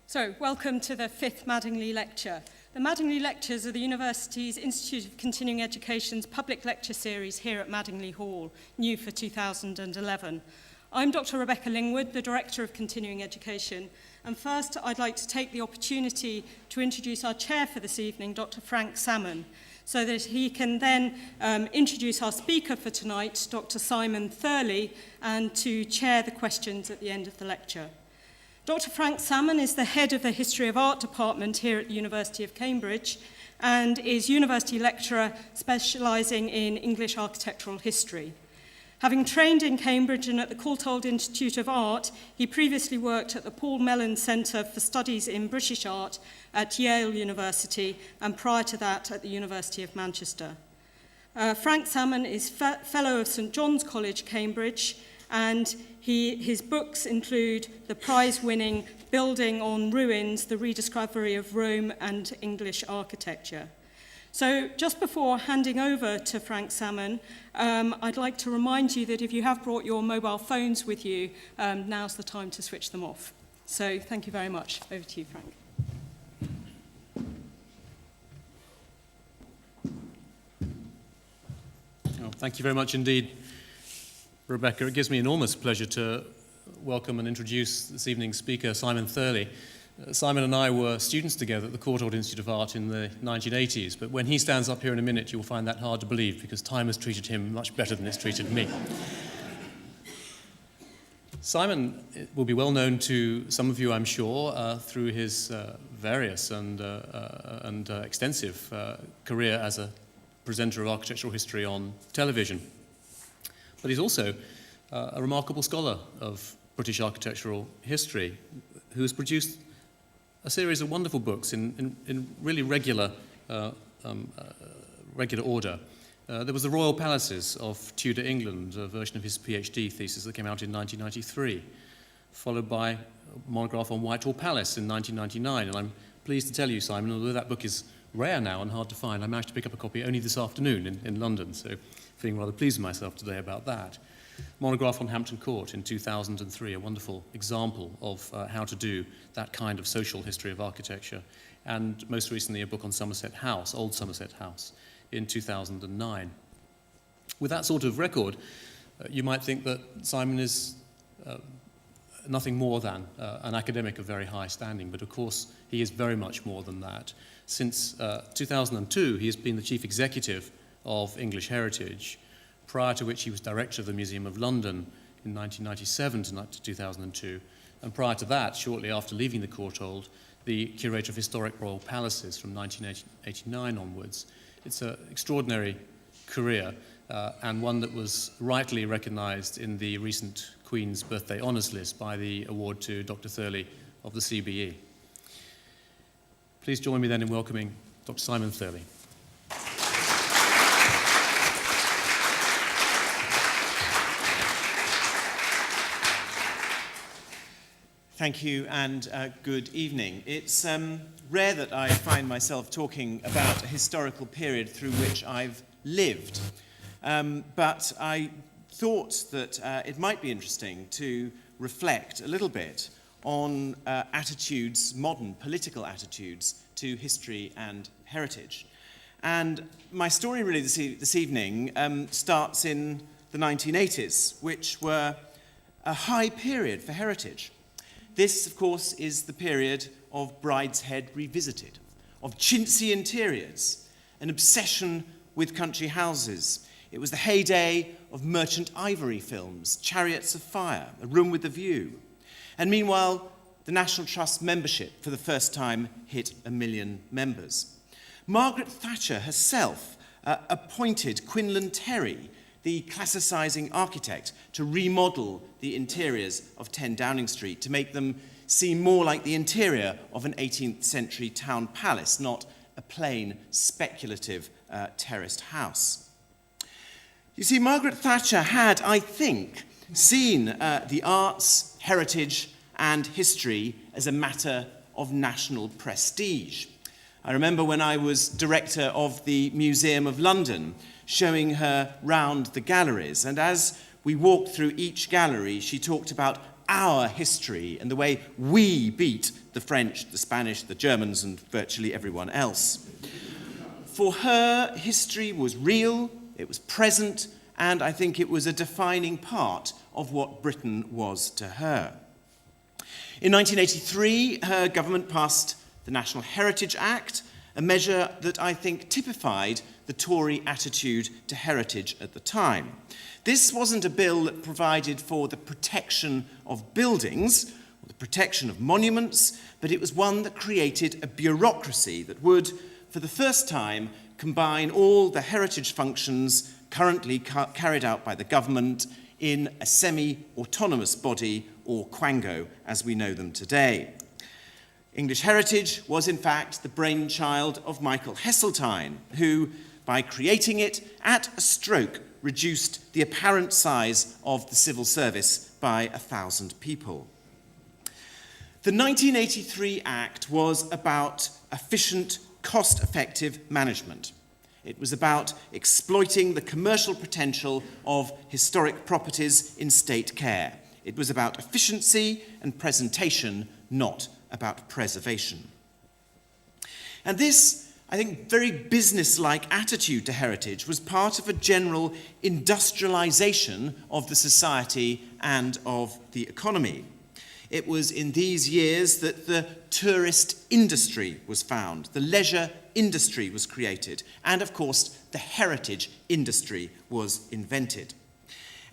So, welcome to the 5th Madingley Lecture. The Madingley Lectures are the University's Institute of Continuing Education's public lecture series here at Madingley Hall, new for 2011. I'm Dr Rebecca Lingwood, the Director of Continuing Education, and first I'd like to take the opportunity to introduce our chair for this evening, Dr Frank Salmon, so that he can then introduce our speaker for tonight, Dr Simon Thurley, and to chair the questions at the end of the lecture. Dr Frank Salmon is the head of the History of Art department here at the University of Cambridge and is university lecturer specialising in English architectural history. Having trained in Cambridge and at the Courtauld Institute of Art, he previously worked at the Paul Mellon Centre for Studies in British Art at Yale University and prior to that at the University of Manchester. Frank Salmon is Fellow of St John's College, Cambridge, and his books include the prize-winning Building on Ruins, The Rediscovery of Rome and English Architecture. So just before handing over to Frank Salmon, I'd like to remind you that if you have brought your mobile phones with you, now's the time to switch them off. So thank you very much. Over to you, Frank. Oh, thank you very much indeed, Rebecca. It gives me enormous pleasure to welcome and introduce this evening's speaker, Simon Thurley. Simon and I were students together at the Courtauld Institute of Art in the 1980s, but when he stands up here in a minute, you'll find that hard to believe because time has treated him much better than it's treated me. Simon will be well known to some of you, I'm sure, through his various and extensive career as a presenter of architectural history on television. But he's also a remarkable scholar of British architectural history who has produced a series of wonderful books in really regular order. There was The Royal Palaces of Tudor England, a version of his PhD thesis that came out in 1993, followed by a monograph on Whitehall Palace in 1999. And I'm pleased to tell you, Simon, although that book is rare now and hard to find, I managed to pick up a copy only this afternoon in London, so feeling rather pleased with myself today about that. Monograph on Hampton Court in 2003, a wonderful example of how to do that kind of social history of architecture. And most recently, a book on Somerset House, Old Somerset House, in 2009. With that sort of record, you might think that Simon is nothing more than an academic of very high standing, but of course, he is very much more than that. Since 2002, he has been the chief executive of English Heritage, prior to which he was director of the Museum of London in 1997 to 2002, and prior to that, shortly after leaving the Courtauld, the curator of historic royal palaces from 1989 onwards. It's an extraordinary career, and one that was rightly recognised in the recent Queen's Birthday Honours List by the award to Dr Thurley of the CBE. Please join me then in welcoming Dr Simon Thurley. Thank you and good evening. It's rare that I find myself talking about a historical period through which I've lived, but I thought that it might be interesting to reflect a little bit on attitudes, modern political attitudes to history and heritage. And my story really this evening starts in the 1980s, which were a high period for heritage. This, of course, is the period of Brideshead Revisited, of chintzy interiors, an obsession with country houses. It was the heyday of merchant ivory films, Chariots of Fire, A Room with a View. And meanwhile, the National Trust membership for the first time hit 1 million members. Margaret Thatcher herself appointed Quinlan Terry, the classicising architect, to remodel the interiors of 10 Downing Street to make them seem more like the interior of an 18th century town palace, not a plain, speculative terraced house. You see, Margaret Thatcher had, I think, seen the arts, heritage, and history as a matter of national prestige. I remember when I was director of the Museum of London, showing her round the galleries, and as we walked through each gallery, she talked about our history and the way we beat the French, the Spanish, the Germans, and virtually everyone else. For her, history was real, it was present, and I think it was a defining part of what Britain was to her. In 1983, her government passed the National Heritage Act, a measure that I think typified the Tory attitude to heritage at the time. This wasn't a bill that provided for the protection of buildings, or the protection of monuments, but it was one that created a bureaucracy that would, for the first time, combine all the heritage functions currently carried out by the government in a semi-autonomous body, or quango, as we know them today. English heritage was, in fact, the brainchild of Michael Heseltine, who, by creating it, at a stroke, reduced the apparent size of the civil service by 1,000 people. The 1983 Act was about efficient, cost-effective management. It was about exploiting the commercial potential of historic properties in state care. It was about efficiency and presentation, not about preservation. And this, I think, very business-like attitude to heritage was part of a general industrialization of the society and of the economy. It was in these years that the tourist industry was found, the leisure industry was created, and of course the heritage industry was invented.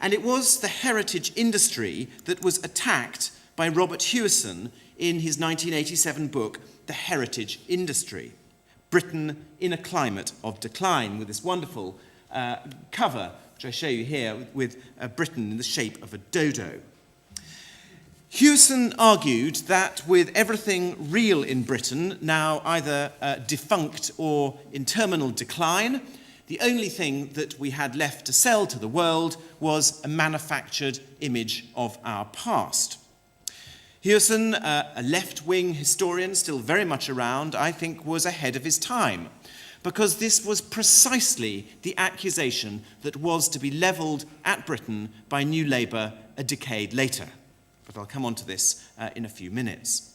And it was the heritage industry that was attacked by Robert Hewison in his 1987 book, The Heritage Industry, Britain in a Climate of Decline, with this wonderful cover, which I show you here, with Britain in the shape of a dodo. Hewson argued that with everything real in Britain now either defunct or in terminal decline, the only thing that we had left to sell to the world was a manufactured image of our past. Hewson, a left-wing historian still very much around, I think was ahead of his time, because this was precisely the accusation that was to be levelled at Britain by New Labour a decade later. But I'll come on to this in a few minutes.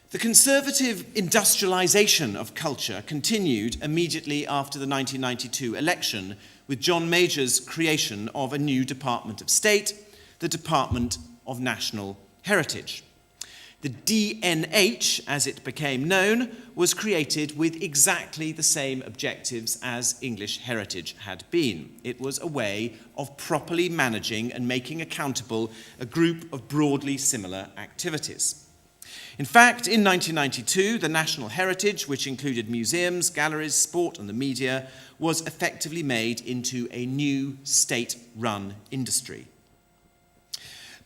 The conservative industrialization of culture continued immediately after the 1992 election, with John Major's creation of a new Department of State, the Department of National Heritage. The DNH, as it became known, was created with exactly the same objectives as English heritage had been. It was a way of properly managing and making accountable a group of broadly similar activities. In fact, in 1992, the national heritage, which included museums, galleries, sport, and the media, was effectively made into a new state-run industry.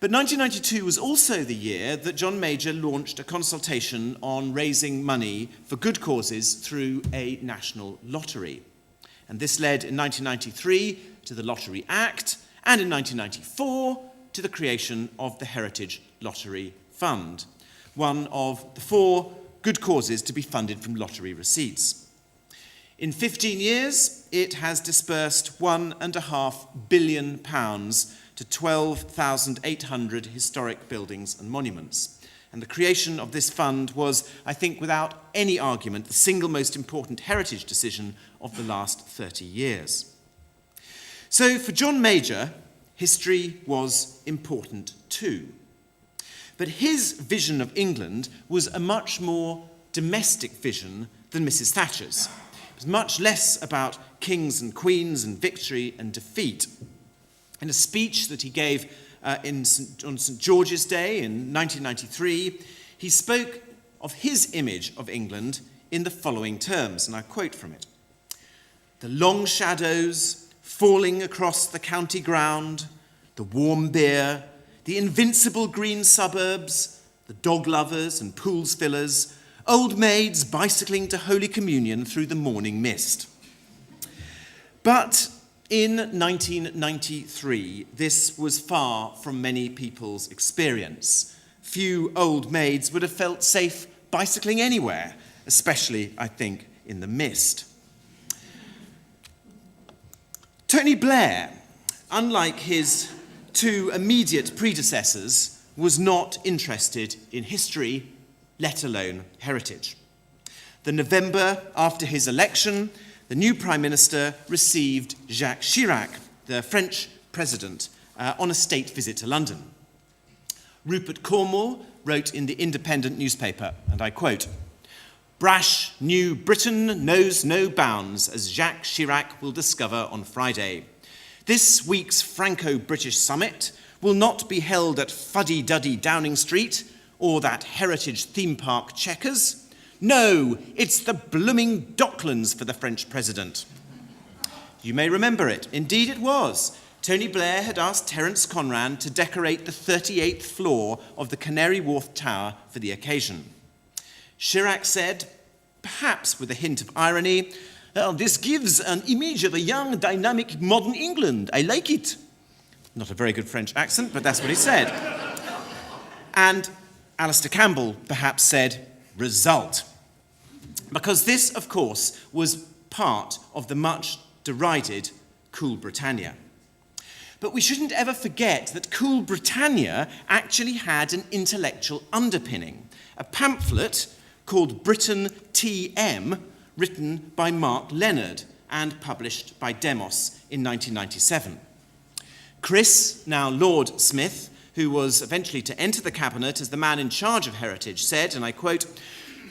But 1992 was also the year that John Major launched a consultation on raising money for good causes through a national lottery. And this led in 1993 to the Lottery Act, and in 1994 to the creation of the Heritage Lottery Fund, one of the 4 good causes to be funded from lottery receipts. In 15 years, it has disbursed £1.5 billion to 12,800 historic buildings and monuments. And the creation of this fund was, I think, without any argument, the single most important heritage decision of the last 30 years. So for John Major, history was important too. But his vision of England was a much more domestic vision than Mrs. Thatcher's. It was much less about kings and queens and victory and defeat. In a speech that he gave on St. George's Day in 1993, he spoke of his image of England in the following terms, and I quote from it. "The long shadows falling across the county ground, the warm beer, the invincible green suburbs, the dog lovers and pools fillers, old maids bicycling to Holy Communion through the morning mist." But in 1993, this was far from many people's experience. Few old maids would have felt safe bicycling anywhere, especially, I think, in the mist. Tony Blair, unlike his two immediate predecessors, was not interested in history, let alone heritage. The November after his election, the new Prime Minister received Jacques Chirac, the French president, on a state visit to London. Rupert Cornwall wrote in the Independent newspaper, and I quote, "Brash New Britain knows no bounds, as Jacques Chirac will discover on Friday. This week's Franco-British summit will not be held at fuddy-duddy Downing Street or that heritage theme park Chequers. No, it's the blooming Docklands for the French president." You may remember it. Indeed it was. Tony Blair had asked Terence Conran to decorate the 38th floor of the Canary Wharf Tower for the occasion. Chirac said, perhaps with a hint of irony, "Well, this gives an image of a young, dynamic, modern England. I like it." Not a very good French accent, but that's what he said. And Alistair Campbell perhaps said, "Result." Because this, of course, was part of the much derided Cool Britannia. But we shouldn't ever forget that Cool Britannia actually had an intellectual underpinning, a pamphlet called Britain TM, written by Mark Leonard and published by Demos in 1997. Chris, now Lord Smith, who was eventually to enter the cabinet as the man in charge of heritage, said, and I quote,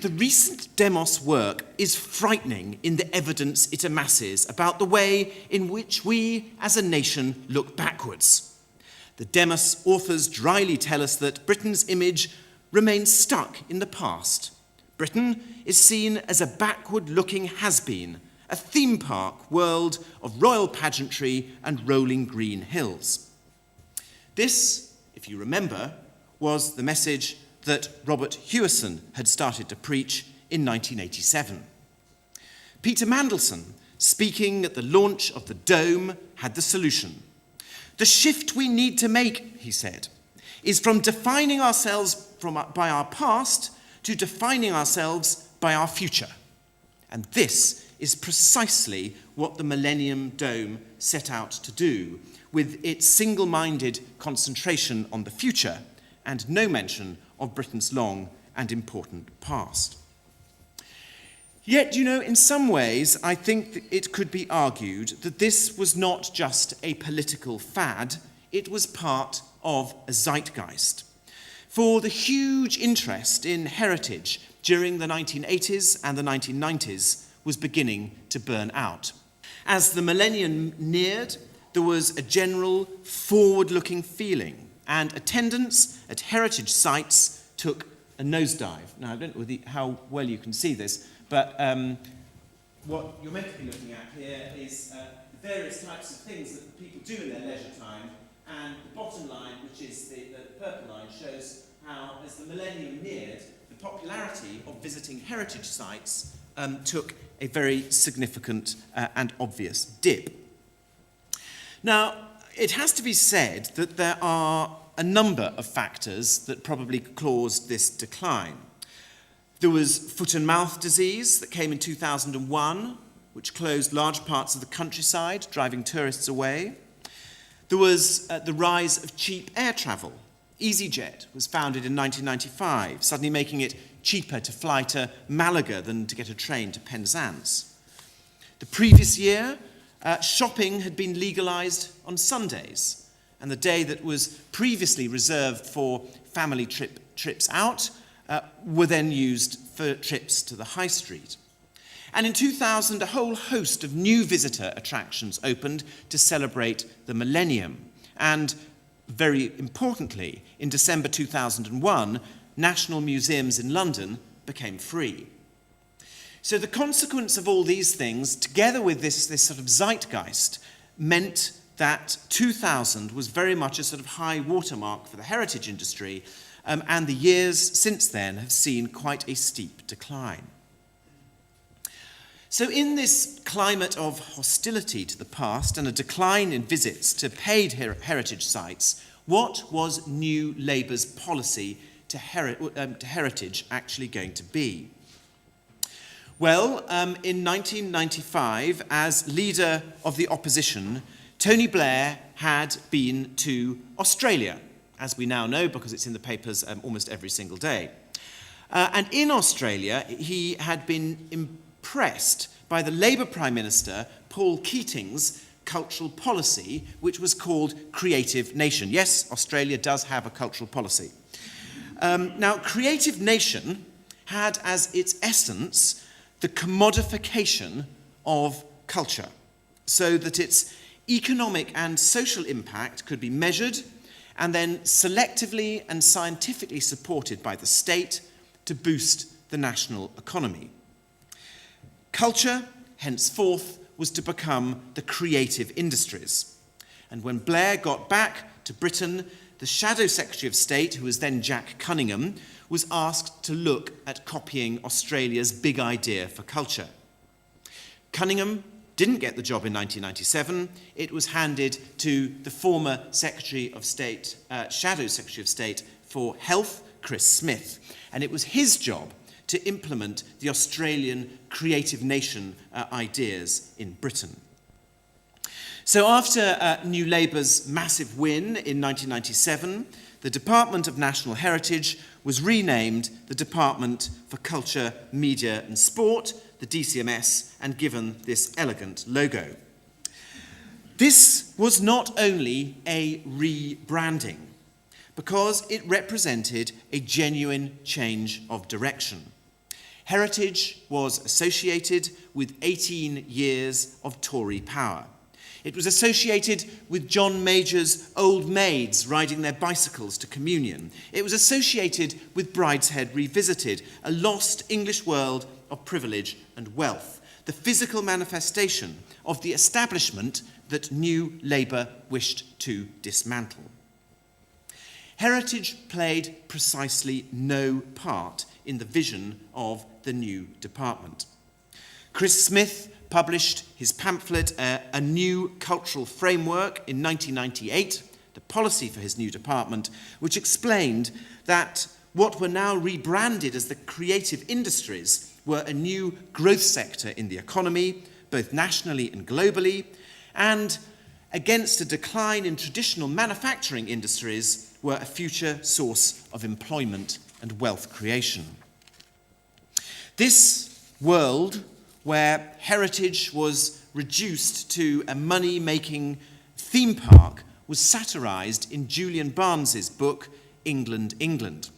"The recent Demos work is frightening in the evidence it amasses about the way in which we as a nation look backwards. The Demos authors dryly tell us that Britain's image remains stuck in the past. Britain is seen as a backward-looking has-been, a theme park world of royal pageantry and rolling green hills." This, if you remember, was the message that Robert Hewison had started to preach in 1987. Peter Mandelson, speaking at the launch of the Dome, had the solution. "The shift we need to make," he said, "is from defining ourselves by our past to defining ourselves by our future." And this is precisely what the Millennium Dome set out to do, with its single-minded concentration on the future and no mention of Britain's long and important past. Yet, in some ways, I think it could be argued that this was not just a political fad, it was part of a zeitgeist. For the huge interest in heritage during the 1980s and the 1990s was beginning to burn out. As the millennium neared, there was a general forward-looking feeling, and attendance at heritage sites took a nosedive. Now, I don't know how well you can see this, but what you're meant to be looking at here is the various types of things that people do in their leisure time, and the bottom line, which is the purple line, shows how, as the millennium neared, the popularity of visiting heritage sites took a very significant and obvious dip. Now, it has to be said that there are a number of factors that probably caused this decline. There was foot and mouth disease that came in 2001, which closed large parts of the countryside, driving tourists away. There was the rise of cheap air travel. EasyJet was founded in 1995, suddenly making it cheaper to fly to Malaga than to get a train to Penzance. The previous year, shopping had been legalized on Sundays, and the day that was previously reserved for family trips out were then used for trips to the high street. And in 2000, a whole host of new visitor attractions opened to celebrate the millennium. And very importantly, in December 2001, national museums in London became free. So the consequence of all these things, together with this sort of zeitgeist, meant that 2000 was very much a sort of high watermark for the heritage industry, and the years since then have seen quite a steep decline. So in this climate of hostility to the past and a decline in visits to paid heritage sites, what was New Labour's policy to heritage actually going to be? Well, in 1995, as leader of the opposition, Tony Blair had been to Australia, as we now know because it's in the papers almost every single day. And in Australia, he had been impressed by the Labour Prime Minister, Paul Keating's cultural policy, which was called Creative Nation. Yes, Australia does have a cultural policy. Now, Creative Nation had as its essence the commodification of culture, so that its economic and social impact could be measured and then selectively and scientifically supported by the state to boost the national economy. Culture, henceforth, was to become the creative industries. And when Blair got back to Britain, the Shadow Secretary of State, who was then Jack Cunningham, was asked to look at copying Australia's big idea for culture. Cunningham didn't get the job in 1997. It was handed to the former Secretary of State, Shadow Secretary of State for Health, Chris Smith, and it was his job to implement the Australian Creative Nation ideas in Britain. So after New Labour's massive win in 1997, the Department of National Heritage was renamed the Department for Culture, Media and Sport, the DCMS, and given this elegant logo. This was not only a rebranding, because it represented a genuine change of direction. Heritage was associated with 18 years of Tory power. It was associated with John Major's old maids riding their bicycles to communion. It was associated with Brideshead Revisited, a lost English world of privilege and wealth, the physical manifestation of the establishment that New Labour wished to dismantle. Heritage played precisely no part in the vision of the new department. Chris Smith published his pamphlet, A New Cultural Framework, in 1998, the policy for his new department, which explained that what were now rebranded as the creative industries were a new growth sector in the economy, both nationally and globally, and against a decline in traditional manufacturing industries were a future source of employment and wealth creation. This world where heritage was reduced to a money-making theme park was satirised in Julian Barnes's book, England, England.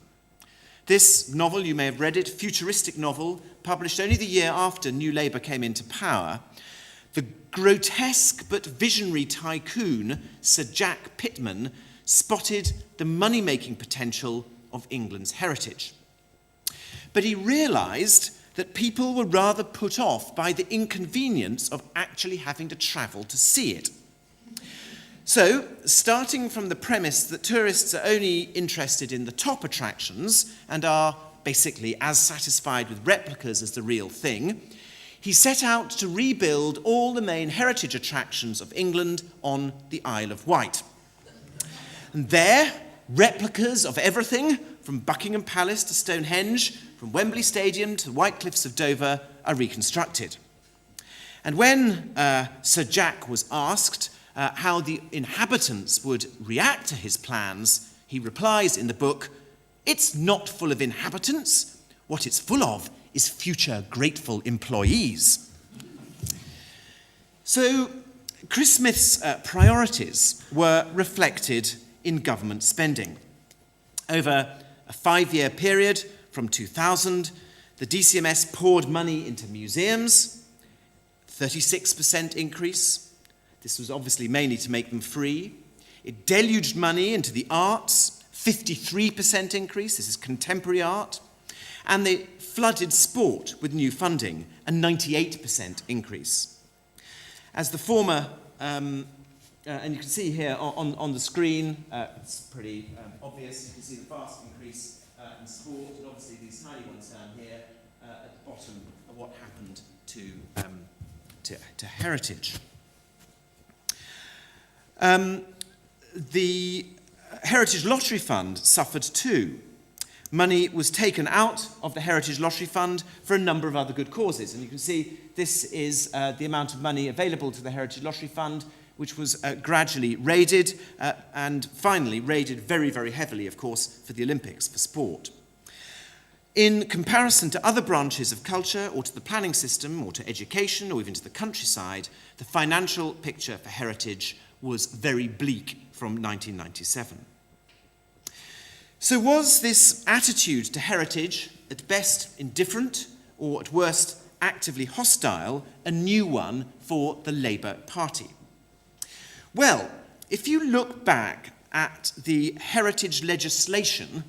This novel, you may have read it, futuristic novel, published only the year after New Labour came into power, the grotesque but visionary tycoon, Sir Jack Pittman, spotted the money-making potential of England's heritage. But he realised that people were rather put off by the inconvenience of actually having to travel to see it. So, starting from the premise that tourists are only interested in the top attractions and are basically as satisfied with replicas as the real thing, he set out to rebuild all the main heritage attractions of England on the Isle of Wight. And there, replicas of everything, from Buckingham Palace to Stonehenge, from Wembley Stadium to the White Cliffs of Dover, are reconstructed. And when Sir Jack was asked how the inhabitants would react to his plans, he replies in the book, "It's not full of inhabitants. What it's full of is future grateful employees." So Chris Smith's priorities were reflected in government spending. Over a 5-year period, from 2000, the DCMS poured money into museums, 36% increase. This was obviously mainly to make them free. It deluged money into the arts, 53% increase. This is contemporary art. And they flooded sport with new funding, a 98% increase. As the former, and you can see here on the screen, it's pretty obvious. You can see the vast increase in sport, and obviously these tiny ones down here at the bottom of what happened to heritage. The Heritage Lottery Fund suffered too. Money was taken out of the Heritage Lottery Fund for a number of other good causes. And you can see this is the amount of money available to the Heritage Lottery Fund which was gradually raided and finally raided very, very heavily, of course, for the Olympics, for sport. In comparison to other branches of culture or to the planning system or to education or even to the countryside, the financial picture for heritage was very bleak from 1997. So was this attitude to heritage at best indifferent or at worst actively hostile a new one for the Labour Party? Well, if you look back at the heritage legislation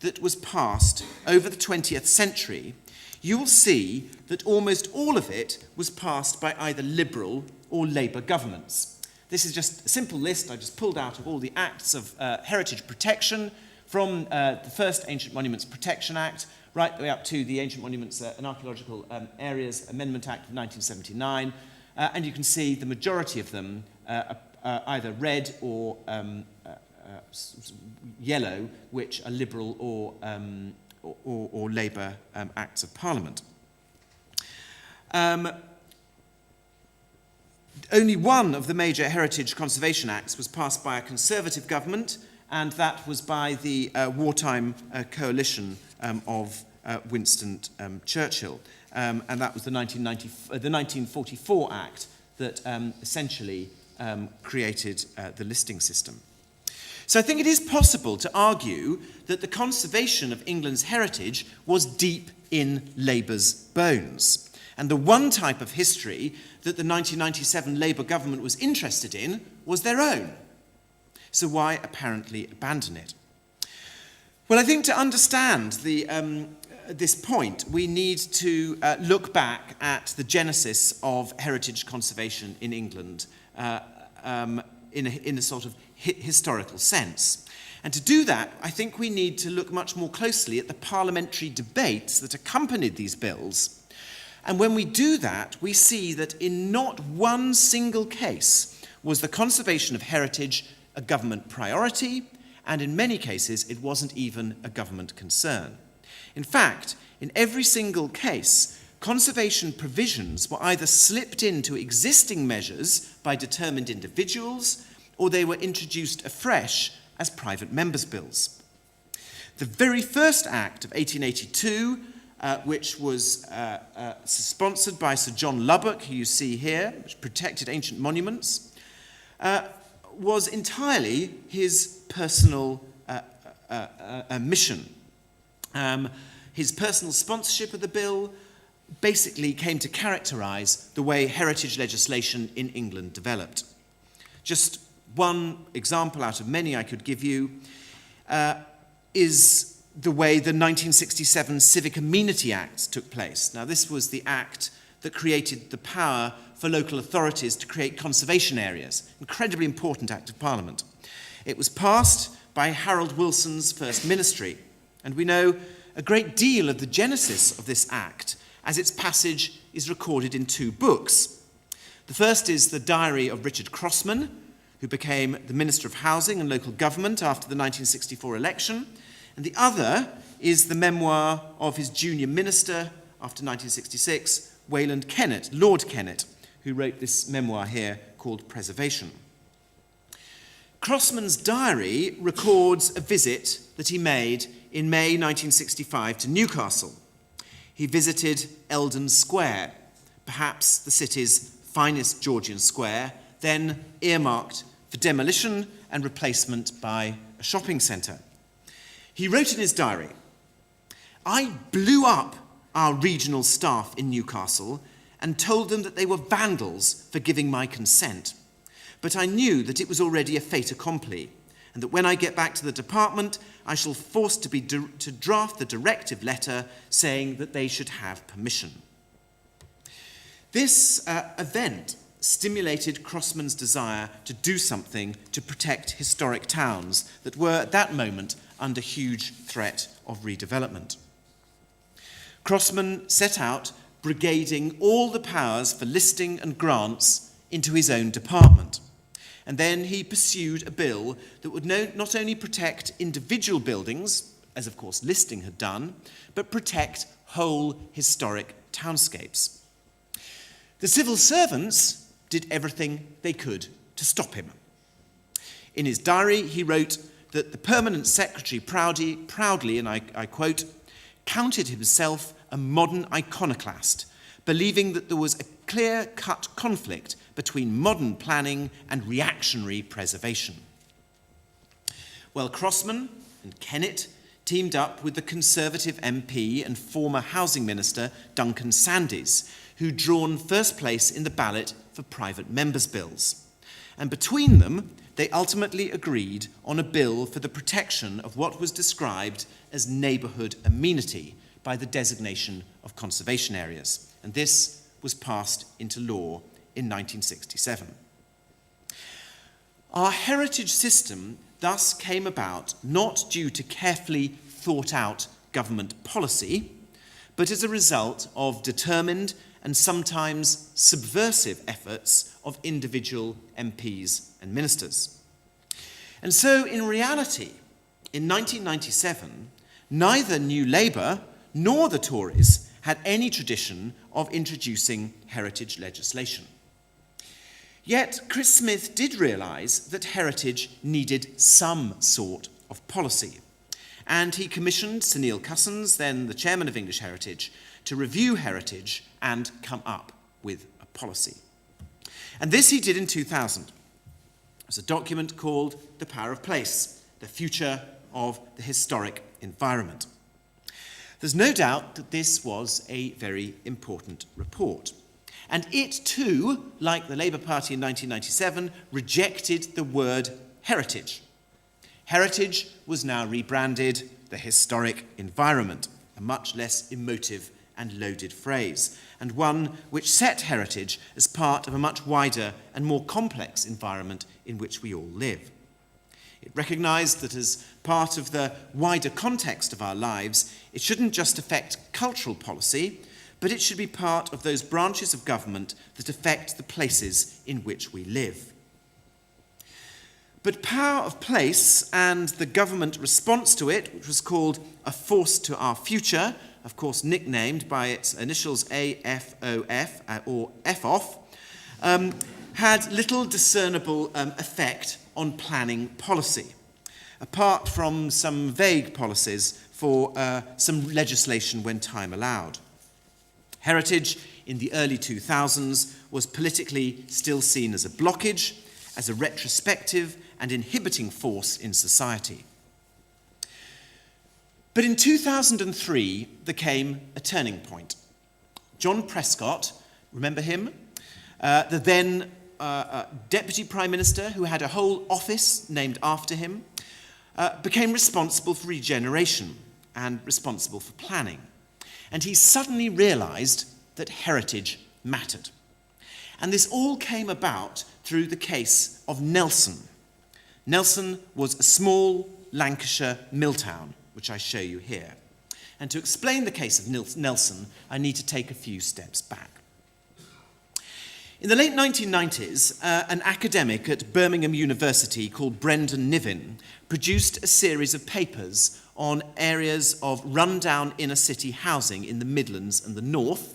that was passed over the 20th century, you will see that almost all of it was passed by either Liberal or Labour governments. This is just a simple list I just pulled out of all the acts of heritage protection from the first Ancient Monuments Protection Act right the way up to the Ancient Monuments and Archaeological Areas Amendment Act of 1979, and you can see the majority of them either red or yellow, which are Liberal or Labour Acts of Parliament. Only one of the major heritage conservation acts was passed by a Conservative government, and that was by the wartime coalition of Winston Churchill. And that was the 1944 Act that essentially created the listing system. So I think it is possible to argue that the conservation of England's heritage was deep in Labour's bones. And the one type of history that the 1997 Labour government was interested in was their own. So why apparently abandon it? Well, I think to understand this point, we need to look back at the genesis of heritage conservation in England in a sort of historical sense. And to do that, I think we need to look much more closely at the parliamentary debates that accompanied these bills. And when we do that, we see that in not one single case was the conservation of heritage a government priority, and in many cases it wasn't even a government concern. In fact, in every single case, conservation provisions were either slipped into existing measures by determined individuals, or they were introduced afresh as private members' bills. The very first Act of 1882, which was sponsored by Sir John Lubbock, who you see here, which protected ancient monuments, was entirely his personal mission. His personal sponsorship of the bill basically came to characterise the way heritage legislation in England developed. Just one example out of many I could give you is the way the 1967 Civic Amenity Act took place. Now, this was the act that created the power for local authorities to create conservation areas. Incredibly important act of Parliament. It was passed by Harold Wilson's first ministry, and we know a great deal of the genesis of this act, as its passage is recorded in two books. The first is the diary of Richard Crossman, who became the Minister of Housing and Local Government after the 1964 election, and the other is the memoir of his junior minister after 1966, Wayland Kennet, Lord Kennet, who wrote this memoir here called Preservation. Crossman's diary records a visit that he made in May 1965 to Newcastle. He visited Eldon Square, perhaps the city's finest Georgian square, then earmarked for demolition and replacement by a shopping centre. He wrote in his diary, "I blew up our regional staff in Newcastle and told them that they were vandals for giving my consent. But I knew that it was already a fait accompli, and that when I get back to the department, I shall force to draft the directive letter saying that they should have permission." This event stimulated Crossman's desire to do something to protect historic towns that were at that moment under huge threat of redevelopment. Crossman set out brigading all the powers for listing and grants into his own department. And then he pursued a bill that would not only protect individual buildings, as of course listing had done, but protect whole historic townscapes. The civil servants did everything they could to stop him. In his diary, he wrote that the permanent secretary proudly, and I quote, counted himself a modern iconoclast, believing that there was a clear-cut conflict between modern planning and reactionary preservation. Well, Crossman and Kennett teamed up with the Conservative MP and former Housing Minister Duncan Sandys, who'd drawn first place in the ballot for private members' bills. And between them, they ultimately agreed on a bill for the protection of what was described as neighbourhood amenity by the designation of conservation areas. And this was passed into law in 1967. Our heritage system thus came about not due to carefully thought out government policy, but as a result of determined and sometimes subversive efforts of individual MPs and ministers. And so, in reality, in 1997, neither New Labour nor the Tories had any tradition of introducing heritage legislation. Yet, Chris Smith did realise that heritage needed some sort of policy, and he commissioned Sir Neil Cussons, then the chairman of English Heritage, to review heritage and come up with a policy. And this he did in 2000. It was a document called The Power of Place, the Future of the Historic Environment. There's no doubt that this was a very important report. And it too, like the Labour Party in 1997, rejected the word heritage. Heritage was now rebranded the historic environment, a much less emotive and loaded phrase, and one which set heritage as part of a much wider and more complex environment in which we all live. It recognised that as part of the wider context of our lives, it shouldn't just affect cultural policy, but it should be part of those branches of government that affect the places in which we live. But Power of Place and the government response to it, which was called A Force to Our Future, of course nicknamed by its initials AFOF, or FOF, had little discernible effect on planning policy, apart from some vague policies for some legislation when time allowed. Heritage in the early 2000s was politically still seen as a blockage, as a retrospective and inhibiting force in society. But in 2003, there came a turning point. John Prescott, remember him? The then Deputy Prime Minister, who had a whole office named after him, became responsible for regeneration and responsible for planning. And he suddenly realised that heritage mattered. And this all came about through the case of Nelson. Nelson was a small Lancashire mill town, which I show you here. And to explain the case of Nelson, I need to take a few steps back. In the late 1990s, an academic at Birmingham University called Brendan Niven produced a series of papers on areas of rundown inner city housing in the Midlands and the North,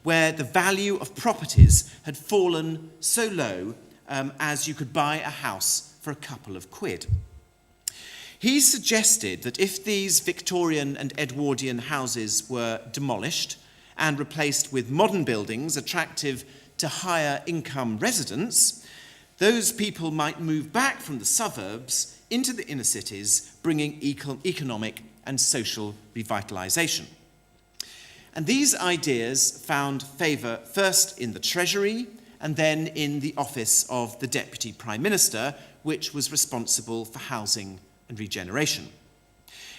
where the value of properties had fallen so low as you could buy a house for a couple of quid. He suggested that if these Victorian and Edwardian houses were demolished and replaced with modern buildings attractive to higher income residents, those people might move back from the suburbs into the inner cities, bringing economic and social revitalisation. And these ideas found favour first in the Treasury and then in the office of the Deputy Prime Minister, which was responsible for housing and regeneration.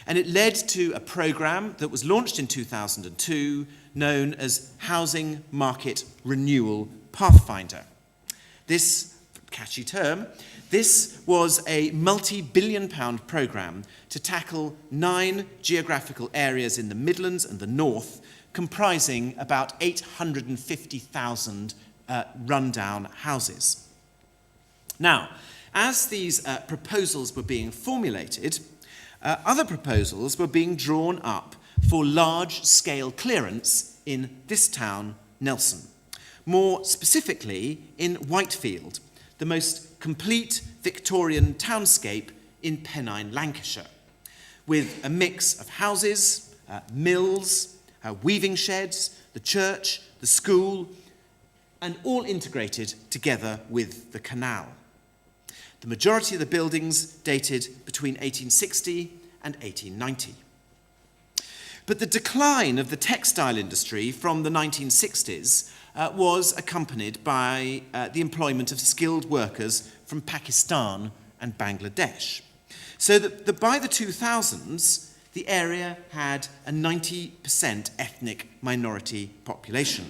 And it led to a programme that was launched in 2002 known as Housing Market Renewal Pathfinder. This catchy term, this was a multi-billion-pound programme to tackle 9 geographical areas in the Midlands and the North, comprising about 850,000 rundown houses. Now, as these proposals were being formulated, other proposals were being drawn up for large-scale clearance in this town, Nelson. More specifically, in Whitefield, the most complete Victorian townscape in Pennine, Lancashire, with a mix of houses, mills, weaving sheds, the church, the school, and all integrated together with the canal. The majority of the buildings dated between 1860 and 1890. But the decline of the textile industry from the 1960s was accompanied by the employment of skilled workers from Pakistan and Bangladesh. So that by the 2000s, the area had a 90% ethnic minority population.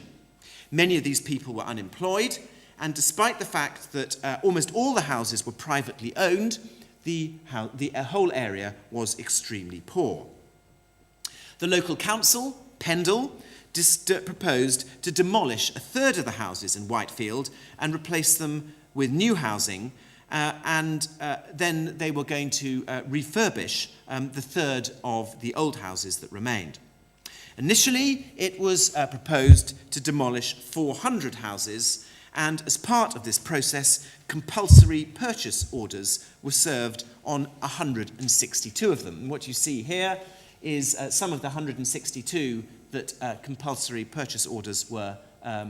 Many of these people were unemployed, and despite the fact that almost all the houses were privately owned, the whole area was extremely poor. The local council, Pannell, proposed to demolish a third of the houses in Whitefield and replace them with new housing, and then they were going to refurbish the third of the old houses that remained. Initially, it was proposed to demolish 400 houses, and as part of this process, compulsory purchase orders were served on 162 of them. And what you see here is some of the 162 that compulsory purchase orders were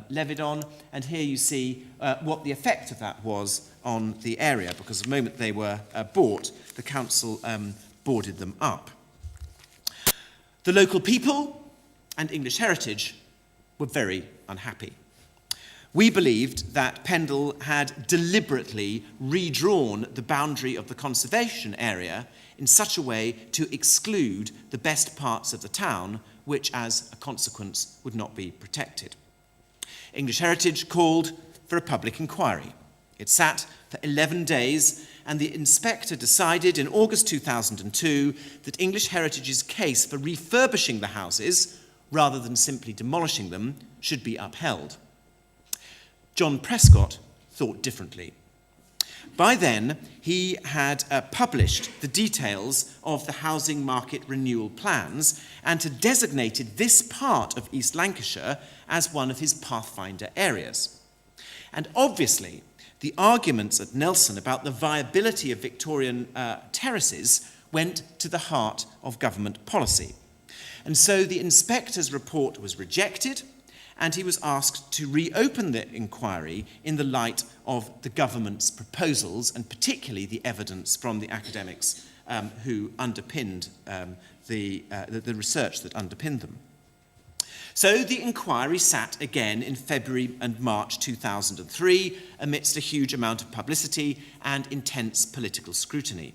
levied on, and here you see what the effect of that was on the area, because the moment they were bought, the council boarded them up. The local people and English heritage were very unhappy. We believed that Pannell had deliberately redrawn the boundary of the conservation area in such a way to exclude the best parts of the town, which as a consequence would not be protected. English Heritage called for a public inquiry. It sat for 11 days, and the inspector decided in August 2002 that English Heritage's case for refurbishing the houses, rather than simply demolishing them, should be upheld. John Prescott thought differently. By then, he had published the details of the housing market renewal plans and had designated this part of East Lancashire as one of his Pathfinder areas. And obviously, the arguments at Nelson about the viability of Victorian terraces went to the heart of government policy. And so the inspector's report was rejected, and he was asked to reopen the inquiry in the light of the government's proposals, and particularly the evidence from the academics who underpinned the research that underpinned them. So the inquiry sat again in February and March 2003 amidst a huge amount of publicity and intense political scrutiny.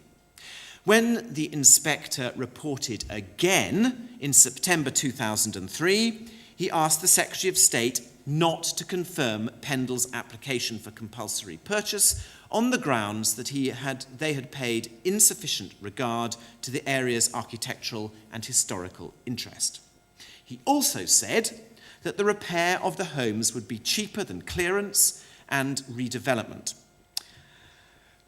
When the inspector reported again in September 2003, he asked the Secretary of State not to confirm Pannell's application for compulsory purchase on the grounds that they had paid insufficient regard to the area's architectural and historical interest. He also said that the repair of the homes would be cheaper than clearance and redevelopment.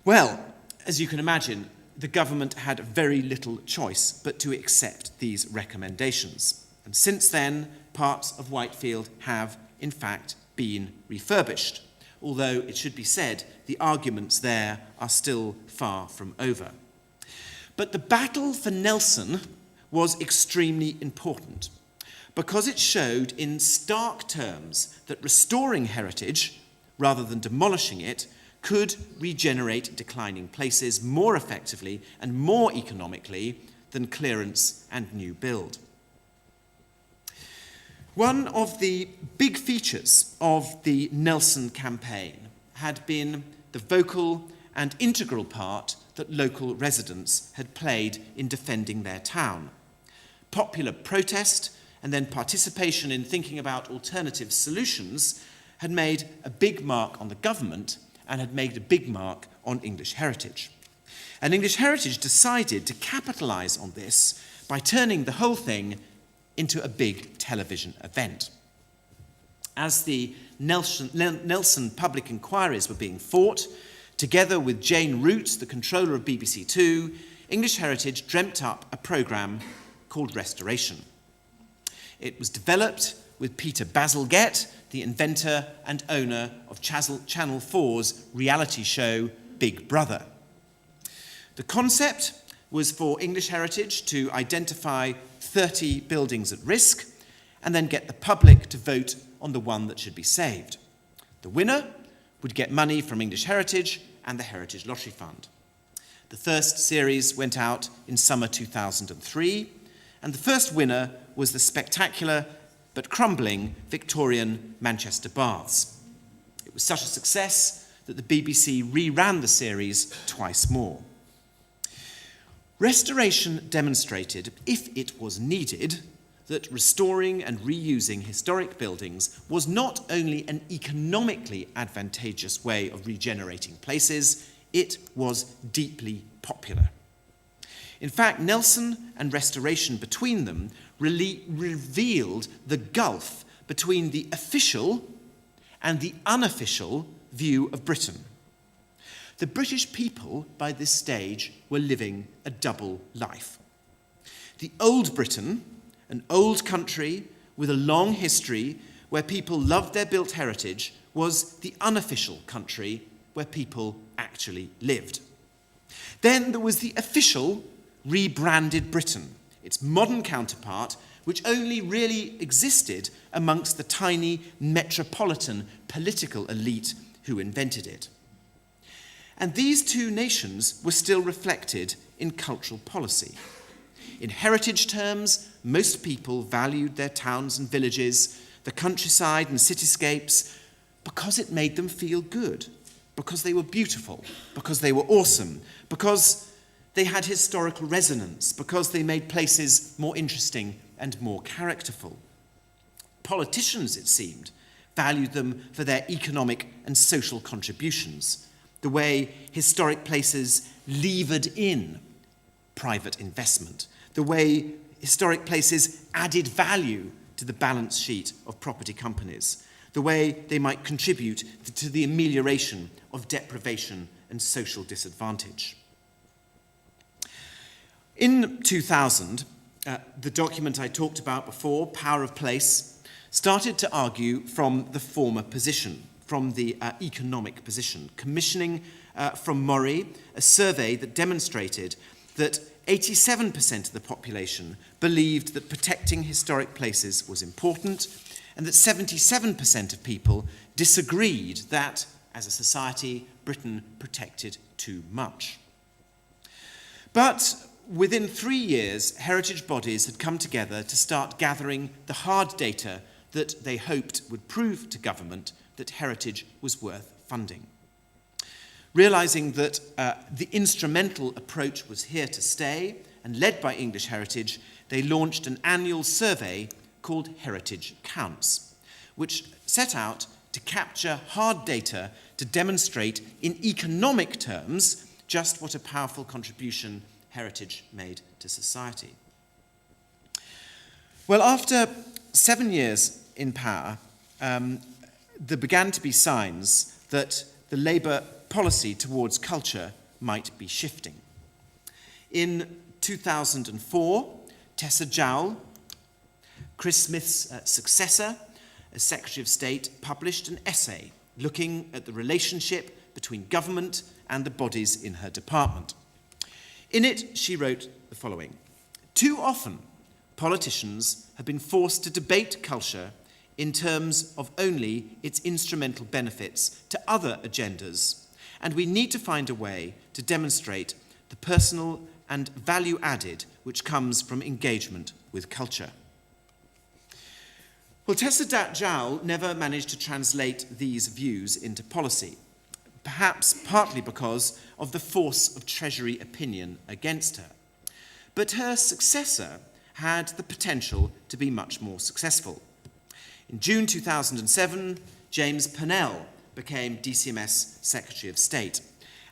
Well, as you can imagine, the government had very little choice but to accept these recommendations. And since then, parts of Whitefield have, in fact, been refurbished, although it should be said the arguments there are still far from over. But the battle for Nelson was extremely important because it showed in stark terms that restoring heritage, rather than demolishing it, could regenerate declining places more effectively and more economically than clearance and new build. One of the big features of the Nelson campaign had been the vocal and integral part that local residents had played in defending their town. Popular protest and then participation in thinking about alternative solutions had made a big mark on the government and had made a big mark on English Heritage. And English Heritage decided to capitalise on this by turning the whole thing into a big television event. As the Nelson public inquiries were being fought, together with Jane Root, the controller of BBC Two, English Heritage dreamt up a programme called Restoration. It was developed with Peter Bazalgette the inventor and owner of Channel 4's reality show Big Brother. The concept was for English Heritage to identify 30 buildings at risk and then get the public to vote on the one that should be saved. The winner would get money from English Heritage and the Heritage Lottery Fund. The first series went out in summer 2003, and the first winner was the spectacular but crumbling Victorian Manchester Baths. It was such a success that the BBC reran the series twice more. Restoration demonstrated, if it was needed, that restoring and reusing historic buildings was not only an economically advantageous way of regenerating places, it was deeply popular. In fact, Nelson and restoration between them revealed the gulf between the official and the unofficial view of Britain. The British people, by this stage, were living a double life. The old Britain, an old country with a long history where people loved their built heritage, was the unofficial country where people actually lived. Then there was the official, rebranded Britain, its modern counterpart, which only really existed amongst the tiny metropolitan political elite who invented it. And these two nations were still reflected in cultural policy. In heritage terms, most people valued their towns and villages, the countryside and cityscapes, because it made them feel good, because they were beautiful, because they were awesome, because they had historical resonance, because they made places more interesting and more characterful. Politicians, it seemed, valued them for their economic and social contributions, the way historic places levered in private investment, the way historic places added value to the balance sheet of property companies, the way they might contribute to the amelioration of deprivation and social disadvantage. In 2000, the document I talked about before, Power of Place, started to argue from the former position, from the economic position, commissioning from Murray a survey that demonstrated that 87% of the population believed that protecting historic places was important, and that 77% of people disagreed that, as a society, Britain protected too much. But within 3 years, heritage bodies had come together to start gathering the hard data that they hoped would prove to government that heritage was worth funding. Realising that the instrumental approach was here to stay, and led by English Heritage, they launched an annual survey called Heritage Counts, which set out to capture hard data to demonstrate in economic terms just what a powerful contribution heritage made to society. Well, after 7 years in power, there began to be signs that the Labour policy towards culture might be shifting. In 2004, Tessa Jowell, Chris Smith's successor as Secretary of State, published an essay looking at the relationship between government and the bodies in her department. In it, she wrote the following: "Too often, politicians have been forced to debate culture in terms of only its instrumental benefits to other agendas, and we need to find a way to demonstrate the personal and value added which comes from engagement with culture." Well, Tessa Jowell never managed to translate these views into policy, perhaps partly because of the force of Treasury opinion against her. But her successor had the potential to be much more successful. In June 2007, James Pannell became DCMS Secretary of State,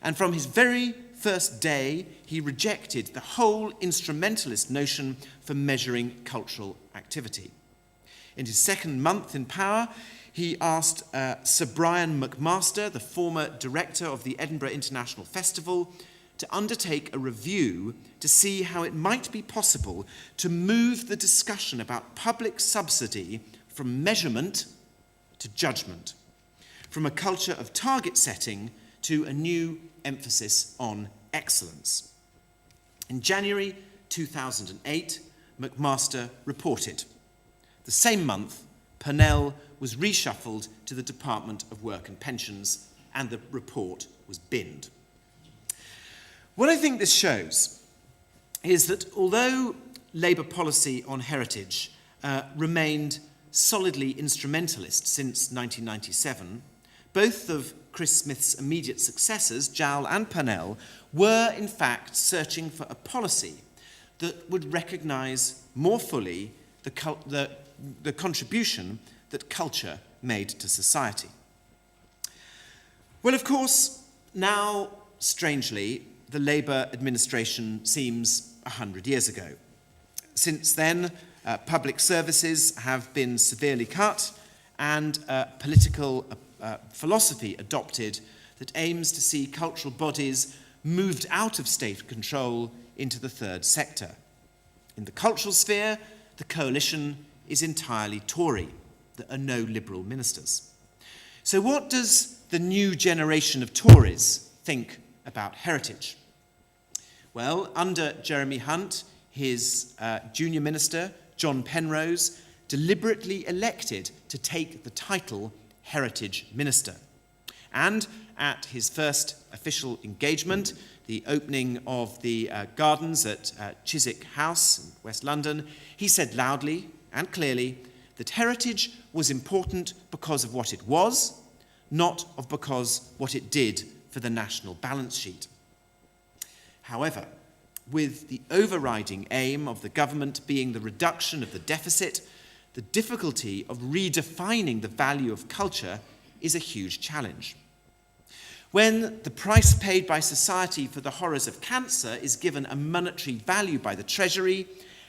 and from his very first day, he rejected the whole instrumentalist notion for measuring cultural activity. In his second month in power, he asked Sir Brian McMaster, the former director of the Edinburgh International Festival, to undertake a review to see how it might be possible to move the discussion about public subsidy from measurement to judgment, from a culture of target setting to a new emphasis on excellence. In January 2008, McMaster reported. The same month, Pannell was reshuffled to the Department of Work and Pensions, and the report was binned. What I think this shows is that although Labour policy on heritage remained solidly instrumentalist since 1997, both of Chris Smith's immediate successors, Jowl and Pannell, were in fact searching for a policy that would recognise more fully the contribution that culture made to society. Well, of course, now, strangely, the Labour administration seems 100 years ago. Since then, public services have been severely cut and political philosophy adopted that aims to see cultural bodies moved out of state control into the third sector. In the cultural sphere, the coalition is entirely Tory. There are no Liberal ministers. So what does the new generation of Tories think about heritage? Well, under Jeremy Hunt, his junior minister, John Penrose, deliberately elected to take the title Heritage Minister. And at his first official engagement, the opening of the gardens at Civic House in West London, he said loudly and clearly that heritage was important because of what it was, not because what it did for the national balance sheet. However, with the overriding aim of the government being the reduction of the deficit, the difficulty of redefining the value of culture is a huge challenge. When the price paid by society for the horrors of cancer is given a monetary value by the Treasury,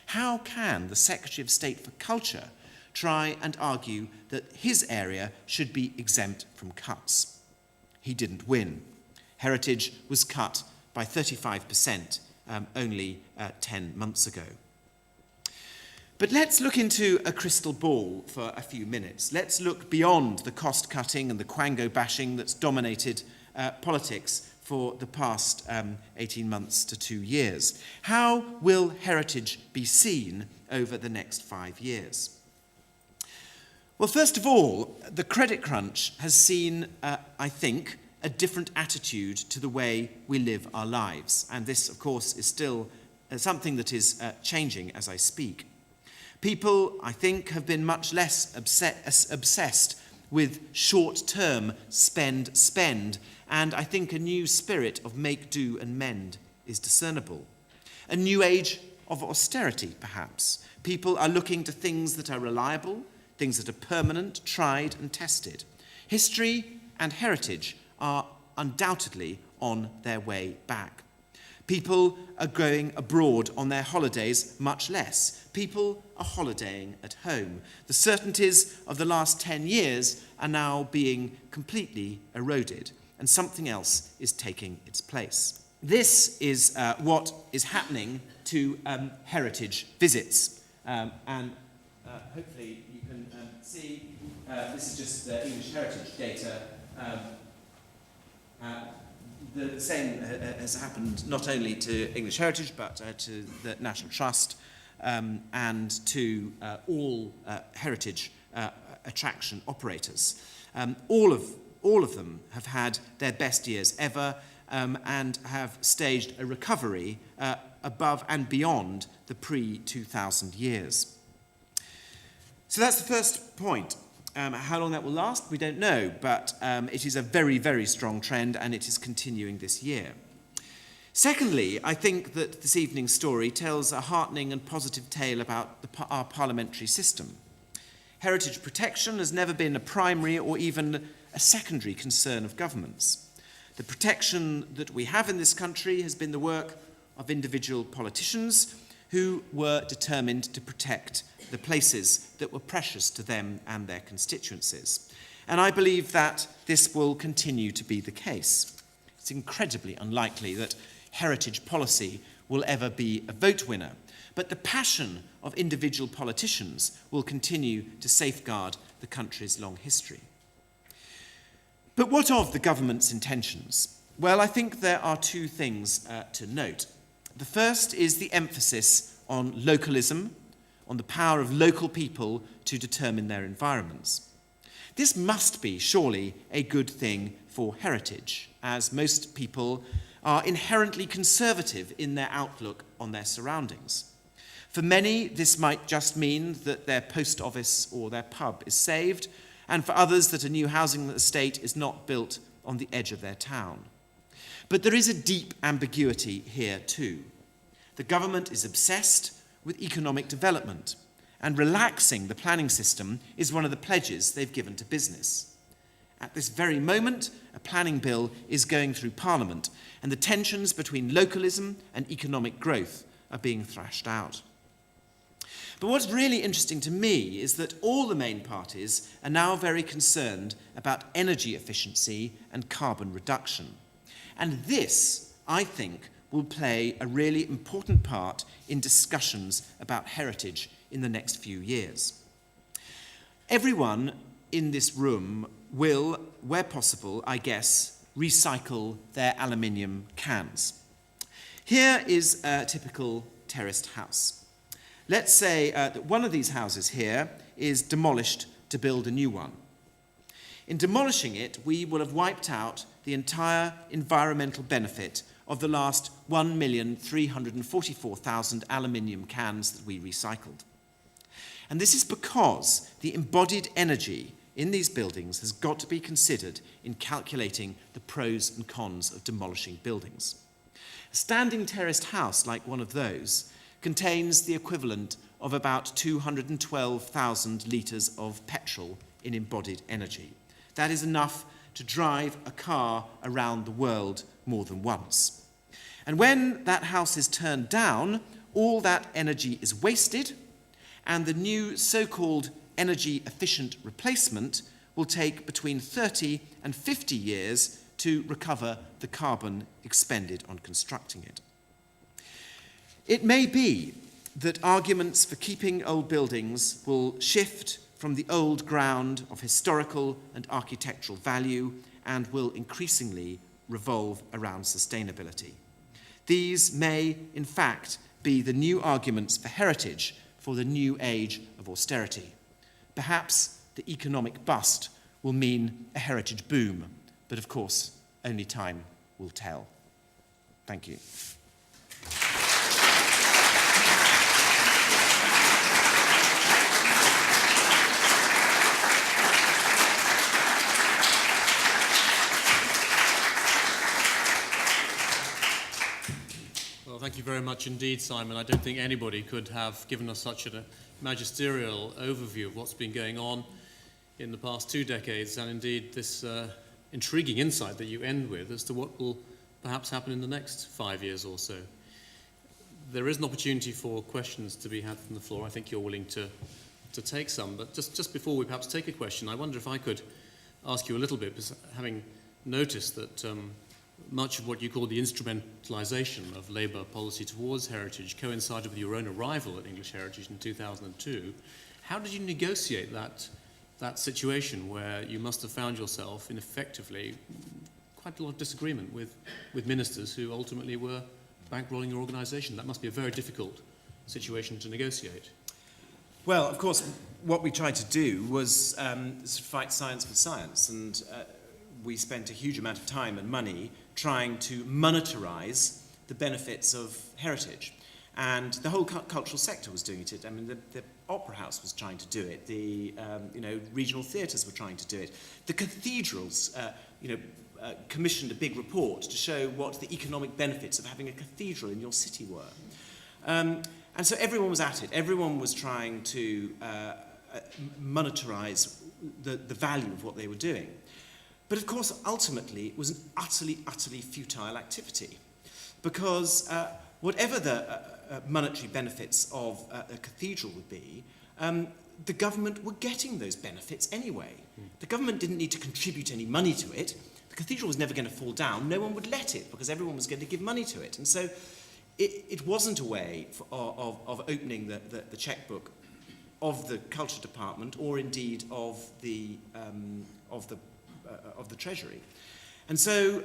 how can the Secretary of State for Culture try and argue that his area should be exempt from cuts? He didn't win. Heritage was cut by 35% only 10 months ago. But let's look into a crystal ball for a few minutes. Let's look beyond the cost-cutting and the quango bashing that's dominated politics for the past 18 months to 2 years. How will heritage be seen over the next 5 years? Well, first of all, the credit crunch has seen, I think, a different attitude to the way we live our lives. And this, of course, is still something that is changing as I speak. People, I think, have been much less obsessed with short-term spend, and I think a new spirit of make, do, and mend is discernible. A new age of austerity, perhaps. People are looking to things that are reliable, things that are permanent, tried, and tested. History and heritage are undoubtedly on their way back. People are going abroad on their holidays much less. People are holidaying at home. The certainties of the last 10 years are now being completely eroded, and something else is taking its place. This is what is happening to heritage visits. And hopefully you can see, this is just the English heritage data. The same has happened not only to English Heritage, but to the National Trust and to all heritage attraction operators. All of them have had their best years ever and have staged a recovery above and beyond the pre-2000 years. So that's the first point. How long that will last, we don't know, but it is a very, very strong trend, and it is continuing this year. Secondly, I think that this evening's story tells a heartening and positive tale about our parliamentary system. Heritage protection has never been a primary or even a secondary concern of governments. The protection that we have in this country has been the work of individual politicians who were determined to protect the places that were precious to them and their constituencies. And I believe that this will continue to be the case. It's incredibly unlikely that heritage policy will ever be a vote winner, but the passion of individual politicians will continue to safeguard the country's long history. But what of the government's intentions? Well, I think there are two things to note. The first is the emphasis on localism, on the power of local people to determine their environments. This must be, surely, a good thing for heritage, as most people are inherently conservative in their outlook on their surroundings. For many, this might just mean that their post office or their pub is saved, and for others that a new housing estate is not built on the edge of their town. But there is a deep ambiguity here too. The government is obsessed with economic development, and relaxing the planning system is one of the pledges they've given to business. At this very moment, a planning bill is going through Parliament, and the tensions between localism and economic growth are being thrashed out. But what's really interesting to me is that all the main parties are now very concerned about energy efficiency and carbon reduction. And this, I think, will play a really important part in discussions about heritage in the next few years. Everyone in this room will, where possible, I guess, recycle their aluminium cans. Here is a typical terraced house. Let's say that one of these houses here is demolished to build a new one. In demolishing it, we will have wiped out the entire environmental benefit of the last 1,344,000 aluminium cans that we recycled. And this is because the embodied energy in these buildings has got to be considered in calculating the pros and cons of demolishing buildings. A standing terraced house like one of those contains the equivalent of about 212,000 litres of petrol in embodied energy. That is enough to drive a car around the world more than once. And when that house is turned down, all that energy is wasted, and the new so-called energy-efficient replacement will take between 30 and 50 years to recover the carbon expended on constructing it. It may be that arguments for keeping old buildings will shift from the old ground of historical and architectural value and will increasingly revolve around sustainability. These may, in fact, be the new arguments for heritage for the new age of austerity. Perhaps the economic bust will mean a heritage boom, but of course, only time will tell. Thank you. Well, thank you very much indeed, Simon. I don't think anybody could have given us such a magisterial overview of what's been going on in the past 2 decades, and indeed this intriguing insight that you end with as to what will perhaps happen in the next 5 years or so. There is an opportunity for questions to be had from the floor. I think you're willing to take some, but just before we perhaps take a question, I wonder if I could ask you a little bit, because having noticed that much of what you call the instrumentalisation of Labour policy towards heritage coincided with your own arrival at English Heritage in 2002. How did you negotiate that situation where you must have found yourself in effectively quite a lot of disagreement with ministers who ultimately were bankrolling your organisation? That must be a very difficult situation to negotiate. Well, of course, what we tried to do was fight science with science, and we spent a huge amount of time and money trying to monetarise the benefits of heritage. And the whole cultural sector was doing it. I mean, the Opera House was trying to do it. The regional theatres were trying to do it. The cathedrals, commissioned a big report to show what the economic benefits of having a cathedral in your city were. And so everyone was at it. Everyone was trying to monetarise the value of what they were doing. But of course, ultimately, it was an utterly, utterly futile activity, because whatever the monetary benefits of a cathedral would be, the government were getting those benefits anyway. The government didn't need to contribute any money to it. The cathedral was never going to fall down. No one would let it, because everyone was going to give money to it. And so it wasn't a way of opening the checkbook of the Culture Department, or indeed of the Treasury. And so